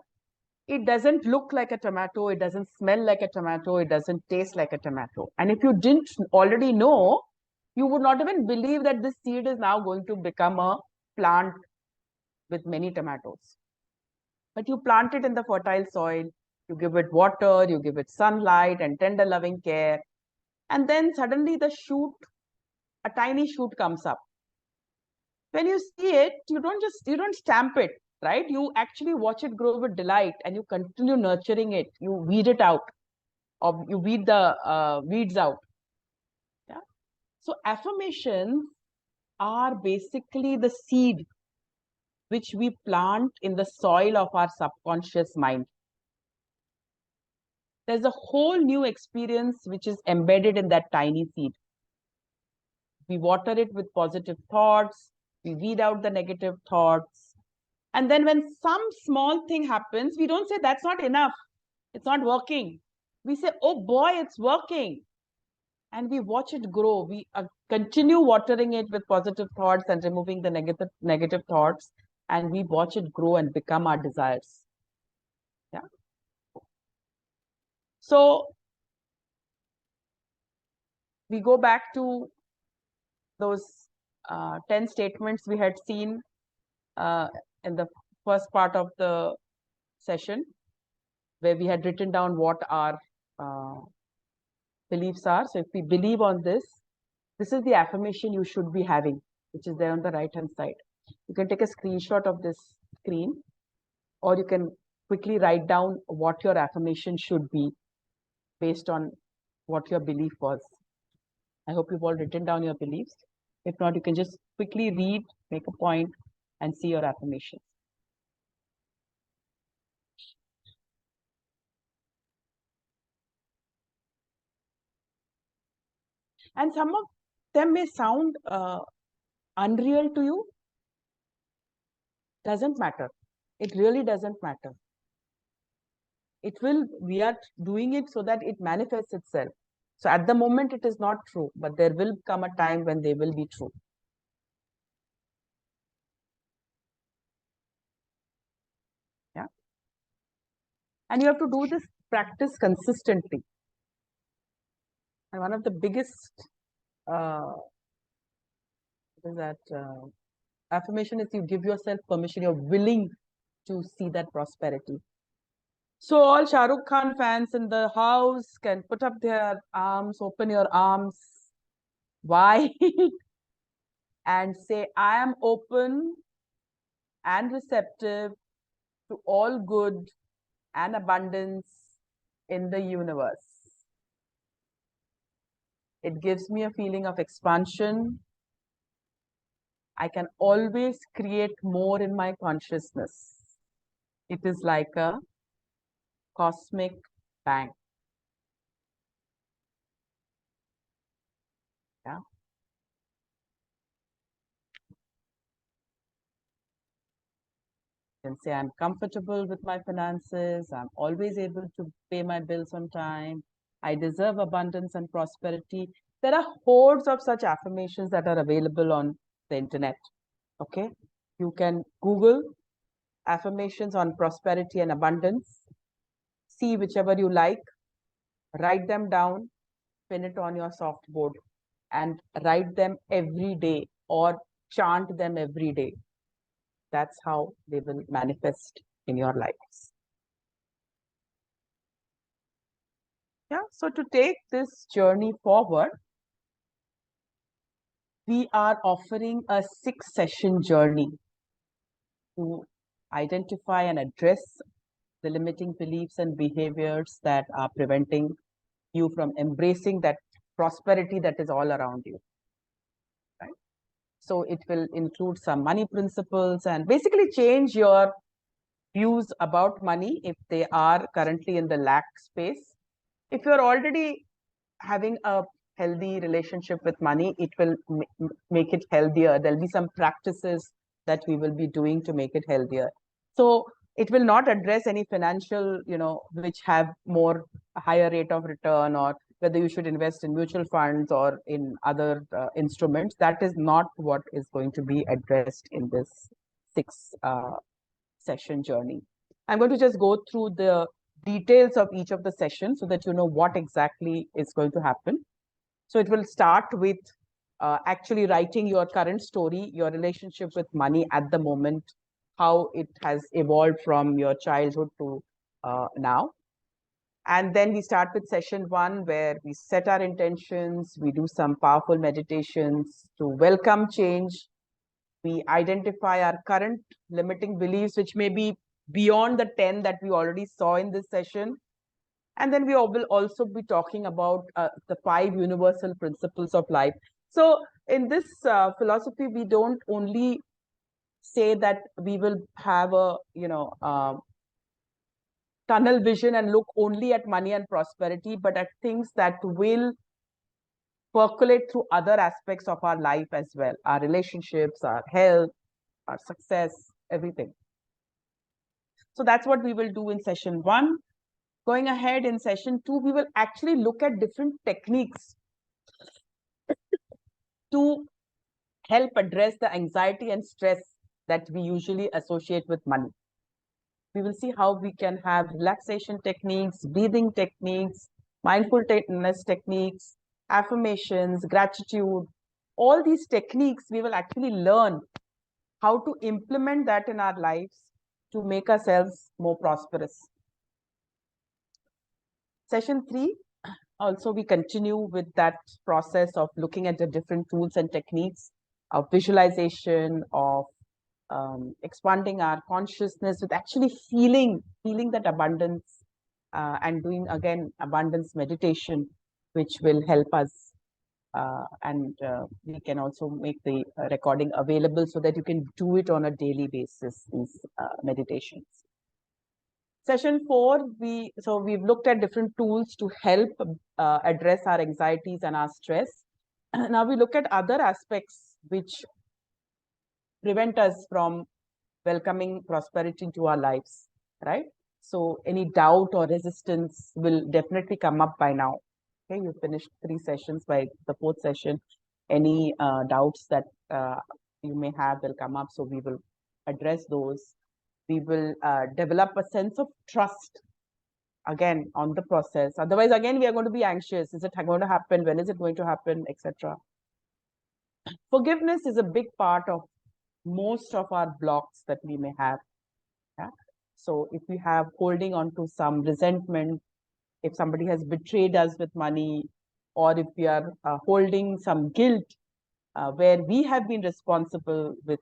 It doesn't look like a tomato. It doesn't smell like a tomato. It doesn't taste like a tomato. And if you didn't already know, you would not even believe that this seed is now going to become a plant with many tomatoes. But you plant it in the fertile soil, you give it water, you give it sunlight and tender loving care. And then suddenly the shoot, a tiny shoot comes up. When you see it, you don't stamp it, right? You actually watch it grow with delight and you continue nurturing it. You weed it out, or you weed the weeds out. Yeah. So affirmations are basically the seed which we plant in the soil of our subconscious mind. There's a whole new experience which is embedded in that tiny seed. We water it with positive thoughts, we weed out the negative thoughts. And then when some small thing happens, we don't say that's not enough, it's not working. We say, oh boy, it's working. And we watch it grow. We continue watering it with positive thoughts and removing the negative thoughts. And we watch it grow and become our desires. Yeah. So we go back to those 10 statements we had seen in the first part of the session, where we had written down what our beliefs are. So if we believe on this, this is the affirmation you should be having, which is there on the right hand side. You can take a screenshot of this screen, or you can quickly write down what your affirmation should be based on what your belief was. I hope you've all written down your beliefs. If not, you can just quickly read, make a point, and see your affirmations. And some of them may sound unreal to you. Doesn't matter. It really doesn't matter. We are doing it so that it manifests itself. So at the moment, it is not true, but there will come a time when they will be true. Yeah. And you have to do this practice consistently. And one of the biggest affirmation is you give yourself permission. You're willing to see that prosperity. So all Shah Rukh Khan fans in the house can put up their arms, open your arms wide and say, I am open and receptive to all good and abundance in the universe. It gives me a feeling of expansion. I can always create more in my consciousness. It is like a cosmic bank. Yeah. You can say I'm comfortable with my finances. I'm always able to pay my bills on time. I deserve abundance and prosperity. There are hordes of such affirmations that are available on the internet. Okay. You can Google affirmations on prosperity and abundance. See whichever you like. Write them down. Pin it on your softboard and write them every day or chant them every day. That's how they will manifest in your lives. Yeah, so to take this journey forward, we are offering a 6-session journey to identify and address the limiting beliefs and behaviors that are preventing you from embracing that prosperity that is all around you. Right? So it will include some money principles and basically change your views about money if they are currently in the lack space. If you're already having a healthy relationship with money, it will make it healthier. There'll be some practices that we will be doing to make it healthier. So it will not address any financial, which have more higher rate of return, or whether you should invest in mutual funds or in other instruments. That is not what is going to be addressed in this 6 session journey. I'm going to just go through the details of each of the sessions so that you know what exactly is going to happen. So it will start with actually writing your current story, your relationship with money at the moment, how it has evolved from your childhood to now. And then we start with session 1, where we set our intentions, we do some powerful meditations to welcome change. We identify our current limiting beliefs, which may be beyond the 10 that we already saw in this session. And then we will also be talking about the 5 universal principles of life. So in this philosophy, we don't only say that we will have a, tunnel vision and look only at money and prosperity, but at things that will percolate through other aspects of our life as well, our relationships, our health, our success, everything. So that's what we will do in session 1. Going ahead in session 2, we will actually look at different techniques to help address the anxiety and stress that we usually associate with money. We will see how we can have relaxation techniques, breathing techniques, mindfulness techniques, affirmations, gratitude. All these techniques, we will actually learn how to implement that in our lives to make ourselves more prosperous. Session 3, also we continue with that process of looking at the different tools and techniques of visualization, of expanding our consciousness with actually feeling that abundance, and doing again abundance meditation, which will help us. And we can also make the recording available so that you can do it on a daily basis, these meditations. Session 4, we've looked at different tools to help address our anxieties and our stress. Now we look at other aspects which prevent us from welcoming prosperity into our lives, right? So any doubt or resistance will definitely come up by now. Okay, you finished 3 sessions. By the 4th session, any doubts that you may have will come up. So we will address those. We will develop a sense of trust again on the process. Otherwise, again, we are going to be anxious. Is it going to happen? When is it going to happen? Etc. Forgiveness is a big part of most of our blocks that we may have. Yeah? So if we have holding on to some resentment, if somebody has betrayed us with money, or if we are holding some guilt where we have been responsible with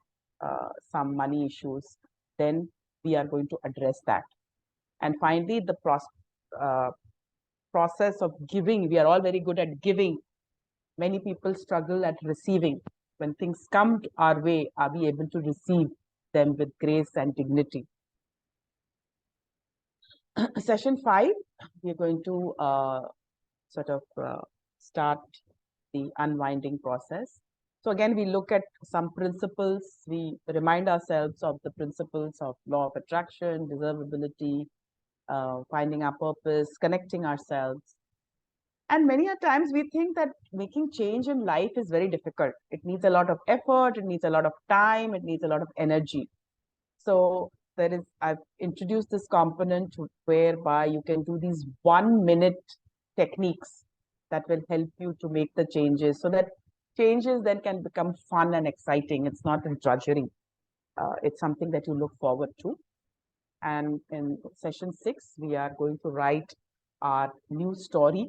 some money issues, then we are going to address that. And finally, the process of giving. We are all very good at giving. Many people struggle at receiving. When things come our way, are we able to receive them with grace and dignity? Session 5, we are going to start the unwinding process. So again, we look at some principles. We remind ourselves of the principles of law of attraction, deservability, finding our purpose, connecting ourselves. And many a times we think that making change in life is very difficult. It needs a lot of effort, it needs a lot of time, it needs a lot of energy. So I've introduced this component whereby you can do these 1-minute techniques that will help you to make the changes, so that changes then can become fun and exciting. It's not a drudgery. It's something that you look forward to. And in session 6, we are going to write our new story,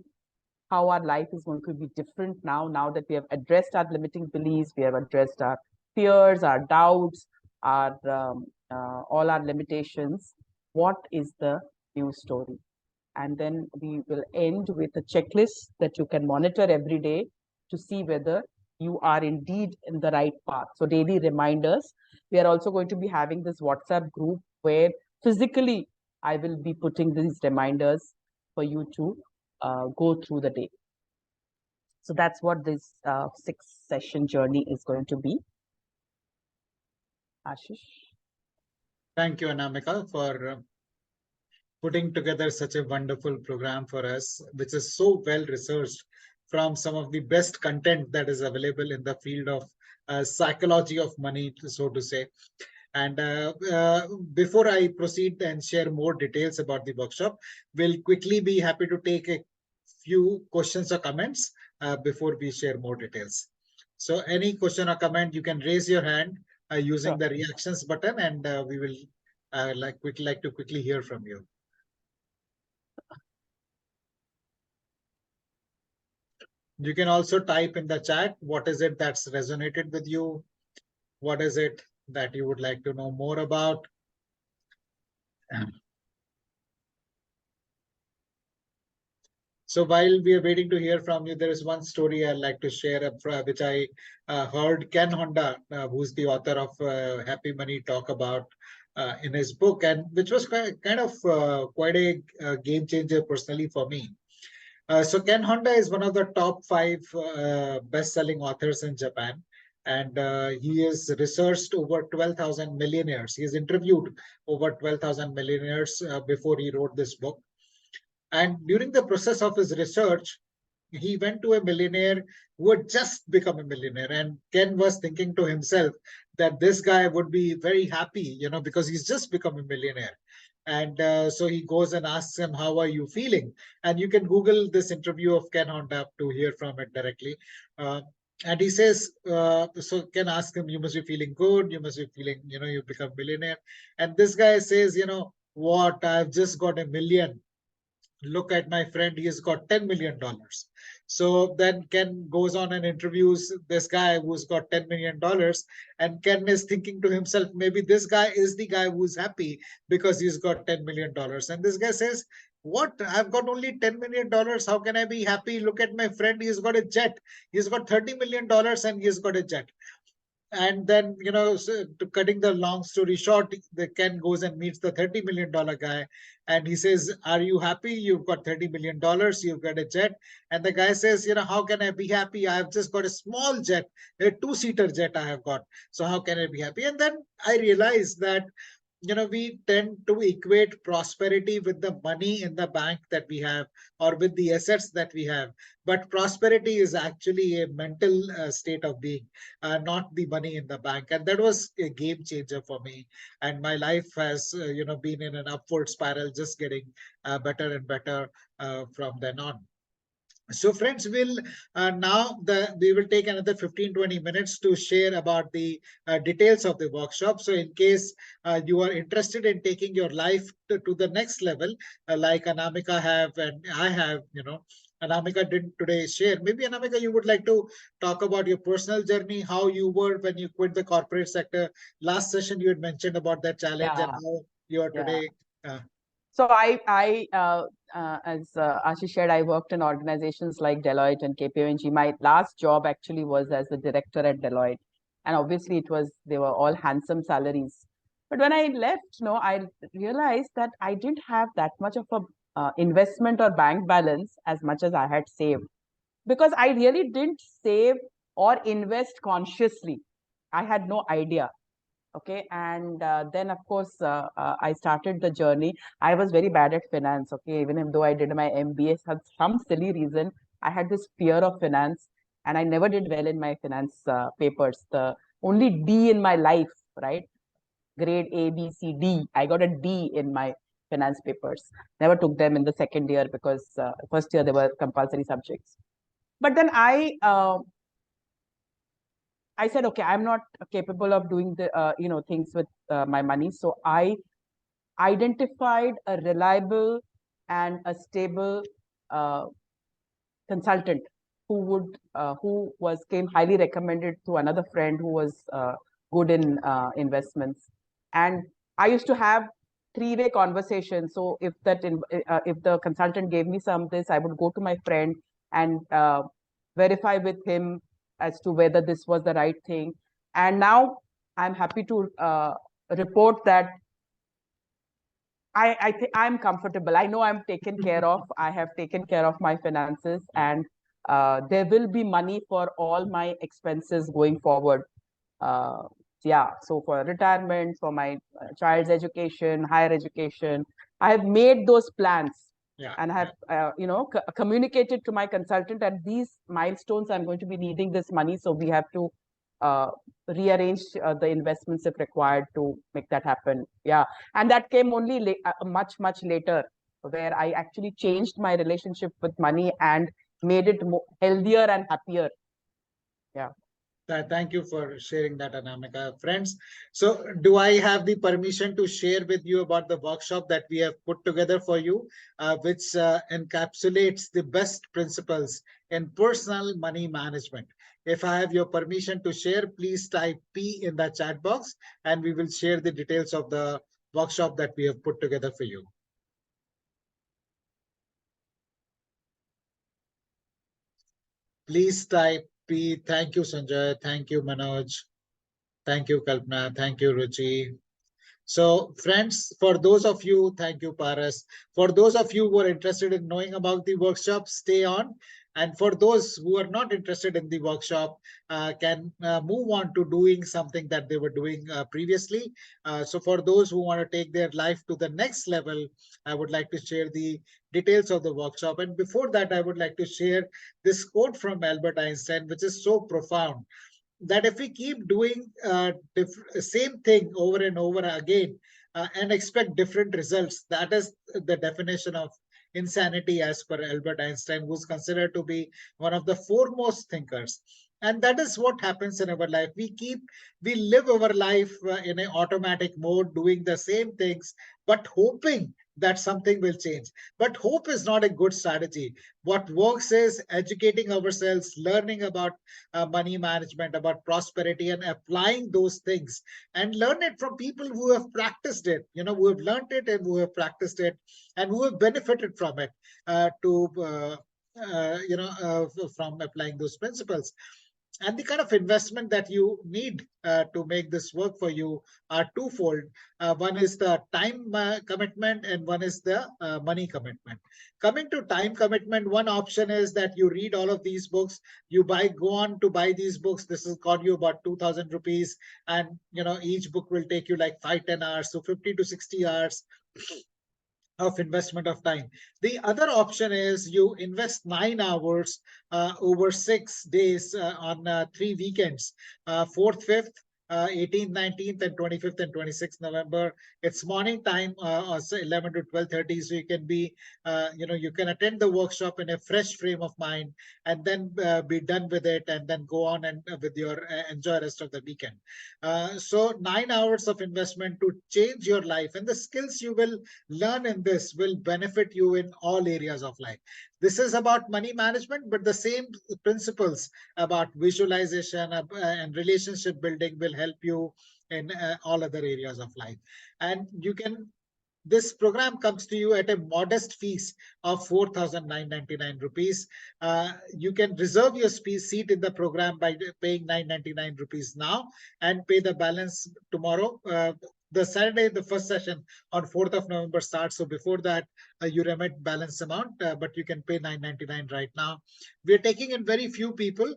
how our life is going to be different now that we have addressed our limiting beliefs, we have addressed our fears, our doubts, all our limitations. What is the new story? And then we will end with a checklist that you can monitor every day to see whether you are indeed in the right path. So daily reminders. We are also going to be having this WhatsApp group where physically I will be putting these reminders for you to go through the day. So that's what this 6-session journey is going to be. Ashish. Thank you, Anamika, for putting together such a wonderful program for us, which is so well researched from some of the best content that is available in the field of psychology of money, so to say. And before I proceed and share more details about the workshop, we'll quickly be happy to take a few questions or comments before we share more details. So any question or comment, you can raise your hand using Sure. the reactions button, and we will like to quickly hear from you. You can also type in the chat, what is it that's resonated with you? What is it that you would like to know more about? So while we are waiting to hear from you, there is one story I'd like to share, which I heard Ken Honda, who's the author of Happy Money, talk about in his book, and which was kind of quite a game changer personally for me. So Ken Honda is one of the top 5 best-selling authors in Japan, and he has researched over 12,000 millionaires. He has interviewed over 12,000 millionaires before he wrote this book. And during the process of his research, he went to a millionaire who had just become a millionaire. And Ken was thinking to himself that this guy would be very happy, because he's just become a millionaire. And so he goes and asks him, how are you feeling? And you can Google this interview of Ken Honda to hear from it directly. And he says, so Ken asks him, you must be feeling good. You must be feeling, you become millionaire. And this guy says, what? I've just got $1 million. Look at my friend, he has got $10 million. So then Ken goes on and interviews this guy who's got $10 million. And Ken is thinking to himself, maybe this guy is the guy who's happy because he's got $10 million. And this guy says, what? I've got only $10 million. How can I be happy? Look at my friend. He's got a jet. He's got $30 million and he's got a jet. And then, so to cutting the long story short, the Ken goes and meets the $30 million guy. And he says, are you happy? You've got $30 million. You've got a jet. And the guy says, how can I be happy? I've just got a small jet, a 2-seater jet I have got. So how can I be happy? And then I realized that we tend to equate prosperity with the money in the bank that we have or with the assets that we have. But prosperity is actually a mental state of being, not the money in the bank. And that was a game changer for me. And my life has, been in an upward spiral, just getting better and better from then on. So friends, we will take another 15-20 minutes to share about the details of the workshop. So in case you are interested in taking your life to the next level, like Anamika have and I have, Anamika didn't today share. Maybe Anamika, you would like to talk about your personal journey, how you were when you quit the corporate sector. Last session you had mentioned about that challenge and how you are today. So as Ashish said, I worked in organizations like Deloitte and KPMG. My last job actually was as a director at Deloitte. And obviously they were all handsome salaries. But when I left, I realized that I didn't have that much of a investment or bank balance as much as I had saved. Because I really didn't save or invest consciously. I had no idea. Okay, and then of course I started the journey. I was very bad at finance. Okay, even though I did my MBA, for some silly reason I had this fear of finance, and I never did well in my finance papers. The only D in my life, right? Grade A, B, C, D. I got a D in my finance papers. Never took them in the second year because first year they were compulsory subjects. But then I said, okay, I'm not capable of doing the things with my money. So I identified a reliable and a stable consultant who came highly recommended to another friend who was good in investments. And I used to have three-way conversation. So if if the consultant gave me some this, I would go to my friend and verify with him as to whether this was the right thing. And now I'm happy to report that I think I'm comfortable. I know I'm taken care of. I have taken care of my finances, and there will be money for all my expenses going forward. Uh, yeah, so for retirement, for my child's education, higher education, I have made those plans. Yeah. And I have, communicated to my consultant, and these milestones, I'm going to be needing this money. So we have to rearrange the investments if required to make that happen. Yeah. And that came only much, much later, where I actually changed my relationship with money and made it more healthier and happier. Yeah. Thank you for sharing that, Anamika. Friends, so do I have the permission to share with you about the workshop that we have put together for you, which encapsulates the best principles in personal money management? If I have your permission to share, please type P in the chat box, and we will share the details of the workshop that we have put together for you. Please type P. Thank you, Sanjay. Thank you, Manoj. Thank you, Kalpana. Thank you, Ruchi. So friends, for those of you, thank you, Paras. For those of you who are interested in knowing about the workshop, stay on. And for those who are not interested in the workshop, can move on to doing something that they were doing previously. So for those who want to take their life to the next level, I would like to share the details of the workshop. And before that, I would like to share this quote from Albert Einstein, which is so profound, that if we keep doing same thing over and over again and expect different results, that is the definition of insanity as per Albert Einstein, who's considered to be one of the foremost thinkers. And that is what happens in our life. We live our life in an automatic mode, doing the same things, but hoping that something will change. But hope is not a good strategy. What works is educating ourselves, learning about money management, about prosperity, and applying those things, and learn it from people who have practiced it, who have learned it and who have practiced it and who have benefited from it from applying those principles. And the kind of investment that you need to make this work for you are twofold. One is the time commitment, and one is the money commitment. Coming to time commitment, one option is that you read all of these books. You go on to buy these books. This will cost you about 2,000 rupees, and each book will take you like 5-10 hours, so 50 to 60 hours of investment of time. The other option is you invest 9 hours over 6 days on 3 weekends, 4th, 5th, 18th, 19th, and 25th and 26th November. It's morning time, 11 to 12:30, so you can be, you can attend the workshop in a fresh frame of mind, and then be done with it, and then go on and with your enjoy rest of the weekend. So 9 hours of investment to change your life, and the skills you will learn in this will benefit you in all areas of life. This is about money management, but the same principles about visualization and relationship building will help you in all other areas of life. And this program comes to you at a modest fees of 4,999 rupees. You can reserve your seat in the program by paying 999 rupees now and pay the balance tomorrow. The Saturday, the first session on 4th of November starts. So before that, you remit balance amount, but you can pay 999 right now. We're taking in very few people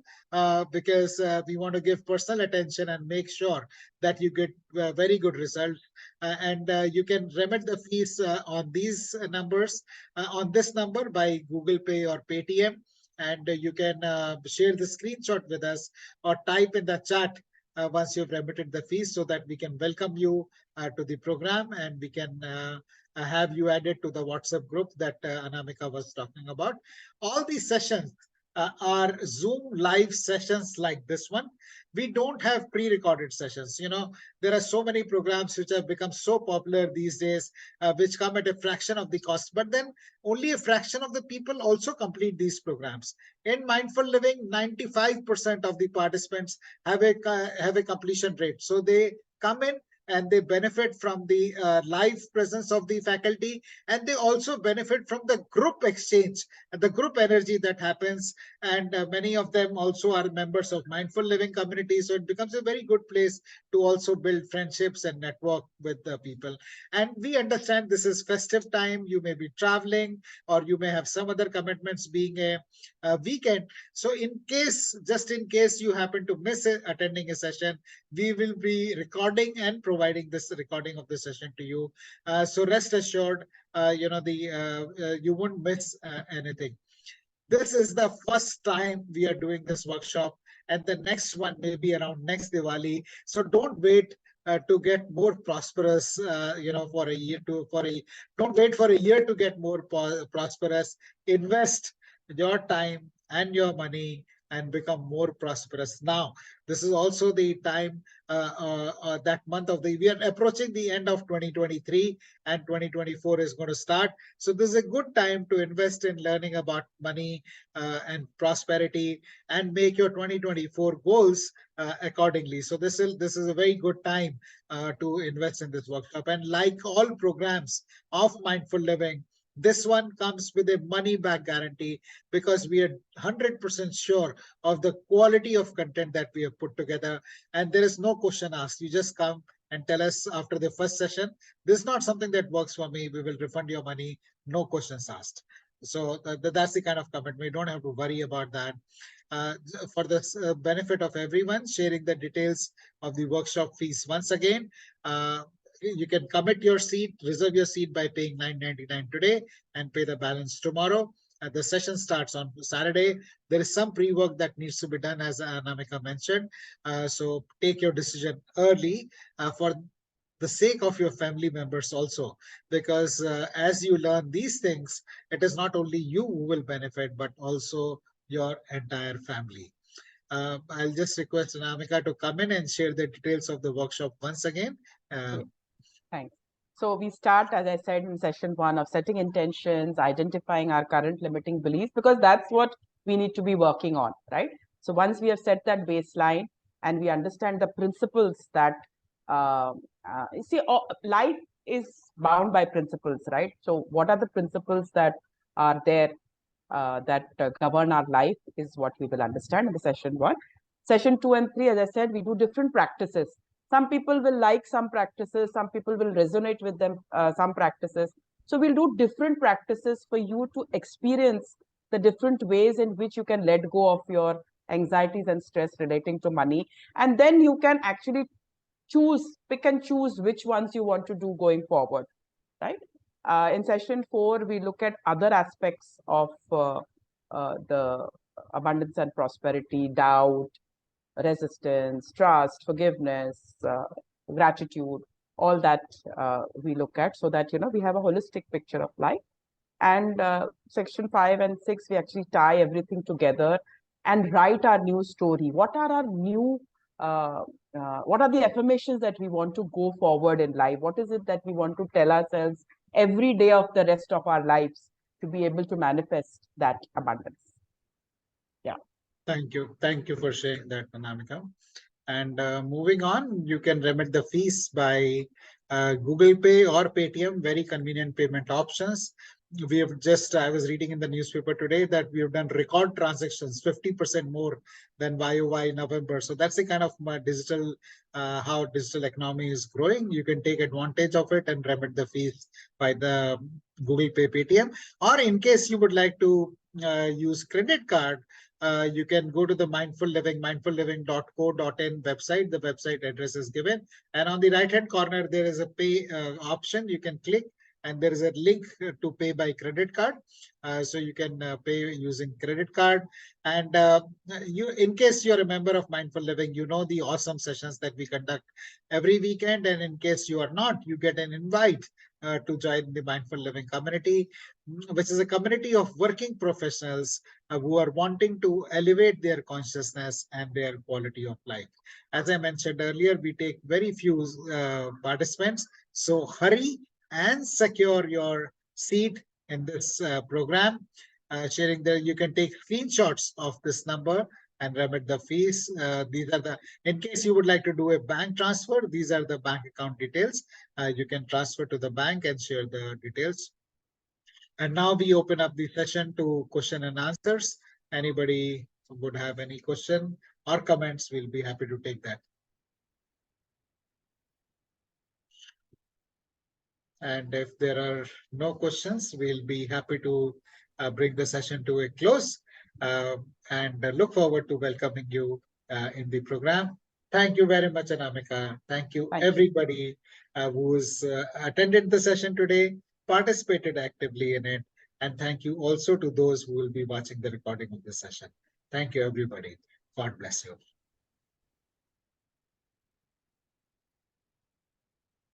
because we want to give personal attention and make sure that you get very good results. And you can remit the fees on these numbers, on this number by Google Pay or Paytm. And you can share the screenshot with us or type in the chat once you've remitted the fees, so that we can welcome you to the program, and we can have you added to the WhatsApp group that Anamika was talking about. All these sessions are Zoom live sessions like this one. We don't have pre-recorded sessions. There are so many programs which have become so popular these days, which come at a fraction of the cost, but then only a fraction of the people also complete these programs. In Mindful Living, 95% of the participants have a completion rate. So they come in and they benefit from the live presence of the faculty, and they also benefit from the group exchange and the group energy that happens. And many of them also are members of mindful living communities, so it becomes a very good place to also build friendships and network with the people. And we understand this is festive time, you may be traveling, or you may have some other commitments, being a weekend. So just in case you happen to miss attending a session, we will be recording and providing this recording of the session to you. So rest assured, you won't miss anything. This is the first time we are doing this workshop, and the next one may be around next Diwali. So don't wait to get more prosperous, don't wait for a year to get more prosperous. Invest your time and your money and become more prosperous now. This is also the time, that month of we are approaching the end of 2023, and 2024 is going to start. So this is a good time to invest in learning about money and prosperity, and make your 2024 goals accordingly. So this is a very good time to invest in this workshop. And like all programs of mindful living, this one comes with a money back guarantee, because we are 100% sure of the quality of content that we have put together. And there is no question asked. You just come and tell us after the first session, this is not something that works for me, we will refund your money, no questions asked. So that's the kind of commitment. You don't have to worry about that. For the benefit of everyone, sharing the details of the workshop fees once again. You can commit your seat, reserve your seat by paying $9.99 today and pay the balance tomorrow. The session starts on Saturday. There is some pre-work that needs to be done, as Anamika mentioned. So take your decision early for the sake of your family members also, because as you learn these things, it is not only you who will benefit, but also your entire family. I'll just request Anamika to come in and share the details of the workshop once again. Thanks. So we start, as I said, in session 1 of setting intentions, identifying our current limiting beliefs, because that's what we need to be working on, right? So once we have set that baseline and we understand the principles that, life is bound by principles, right? So what are the principles that are there that govern our life is what we will understand in the session 1. Session 2 and 3, as I said, we do different practices. Some people will like some practices, some people will resonate with them, some practices. So we'll do different practices for you to experience the different ways in which you can let go of your anxieties and stress relating to money. And then you can actually pick and choose which ones you want to do going forward, right? In session 4, we look at other aspects of the abundance and prosperity, doubt, resistance, trust, forgiveness, gratitude, all that we look at, so that, we have a holistic picture of life. And section 5 and 6, we actually tie everything together and write our new story. What are our new, what are the affirmations that we want to go forward in life? What is it that we want to tell ourselves every day of the rest of our lives to be able to manifest that abundance? Yeah. Thank you. Thank you for sharing that, Anamika. And moving on, you can remit the fees by Google Pay or Paytm, very convenient payment options. We have I was reading in the newspaper today that we have done record transactions, 50% more than YOY November. So that's the kind of digital, how digital economy is growing. You can take advantage of it and remit the fees by the Google Pay, Paytm. Or in case you would like to use credit card, you can go to the mindfulliving.co.in website. The website address is given. And on the right-hand corner, there is a pay option. You can click, and there is a link to pay by credit card. So you can pay using credit card. And in case you're a member of Mindful Living, you know the awesome sessions that we conduct every weekend. And in case you are not, you get an invite to join the Mindful Living community, which is a community of working professionals who are wanting to elevate their consciousness and their quality of life. As I mentioned earlier, we take very few participants. So hurry and secure your seat in this program. You can take screenshots of this number and remit the fees. These are the, in case you would like to do a bank transfer, these are the bank account details. You can transfer to the bank and share the details. And now we open up the session to question and answers. Anybody would have any question or comments, we'll be happy to take that. And if there are no questions, we'll be happy to bring the session to a close and look forward to welcoming you in the program. Thank you very much, Anamika. Thank you, Thank you. everybody who's attended the session today, participated actively in it. And thank you also to those who will be watching the recording of the session. Thank you, everybody. God bless you.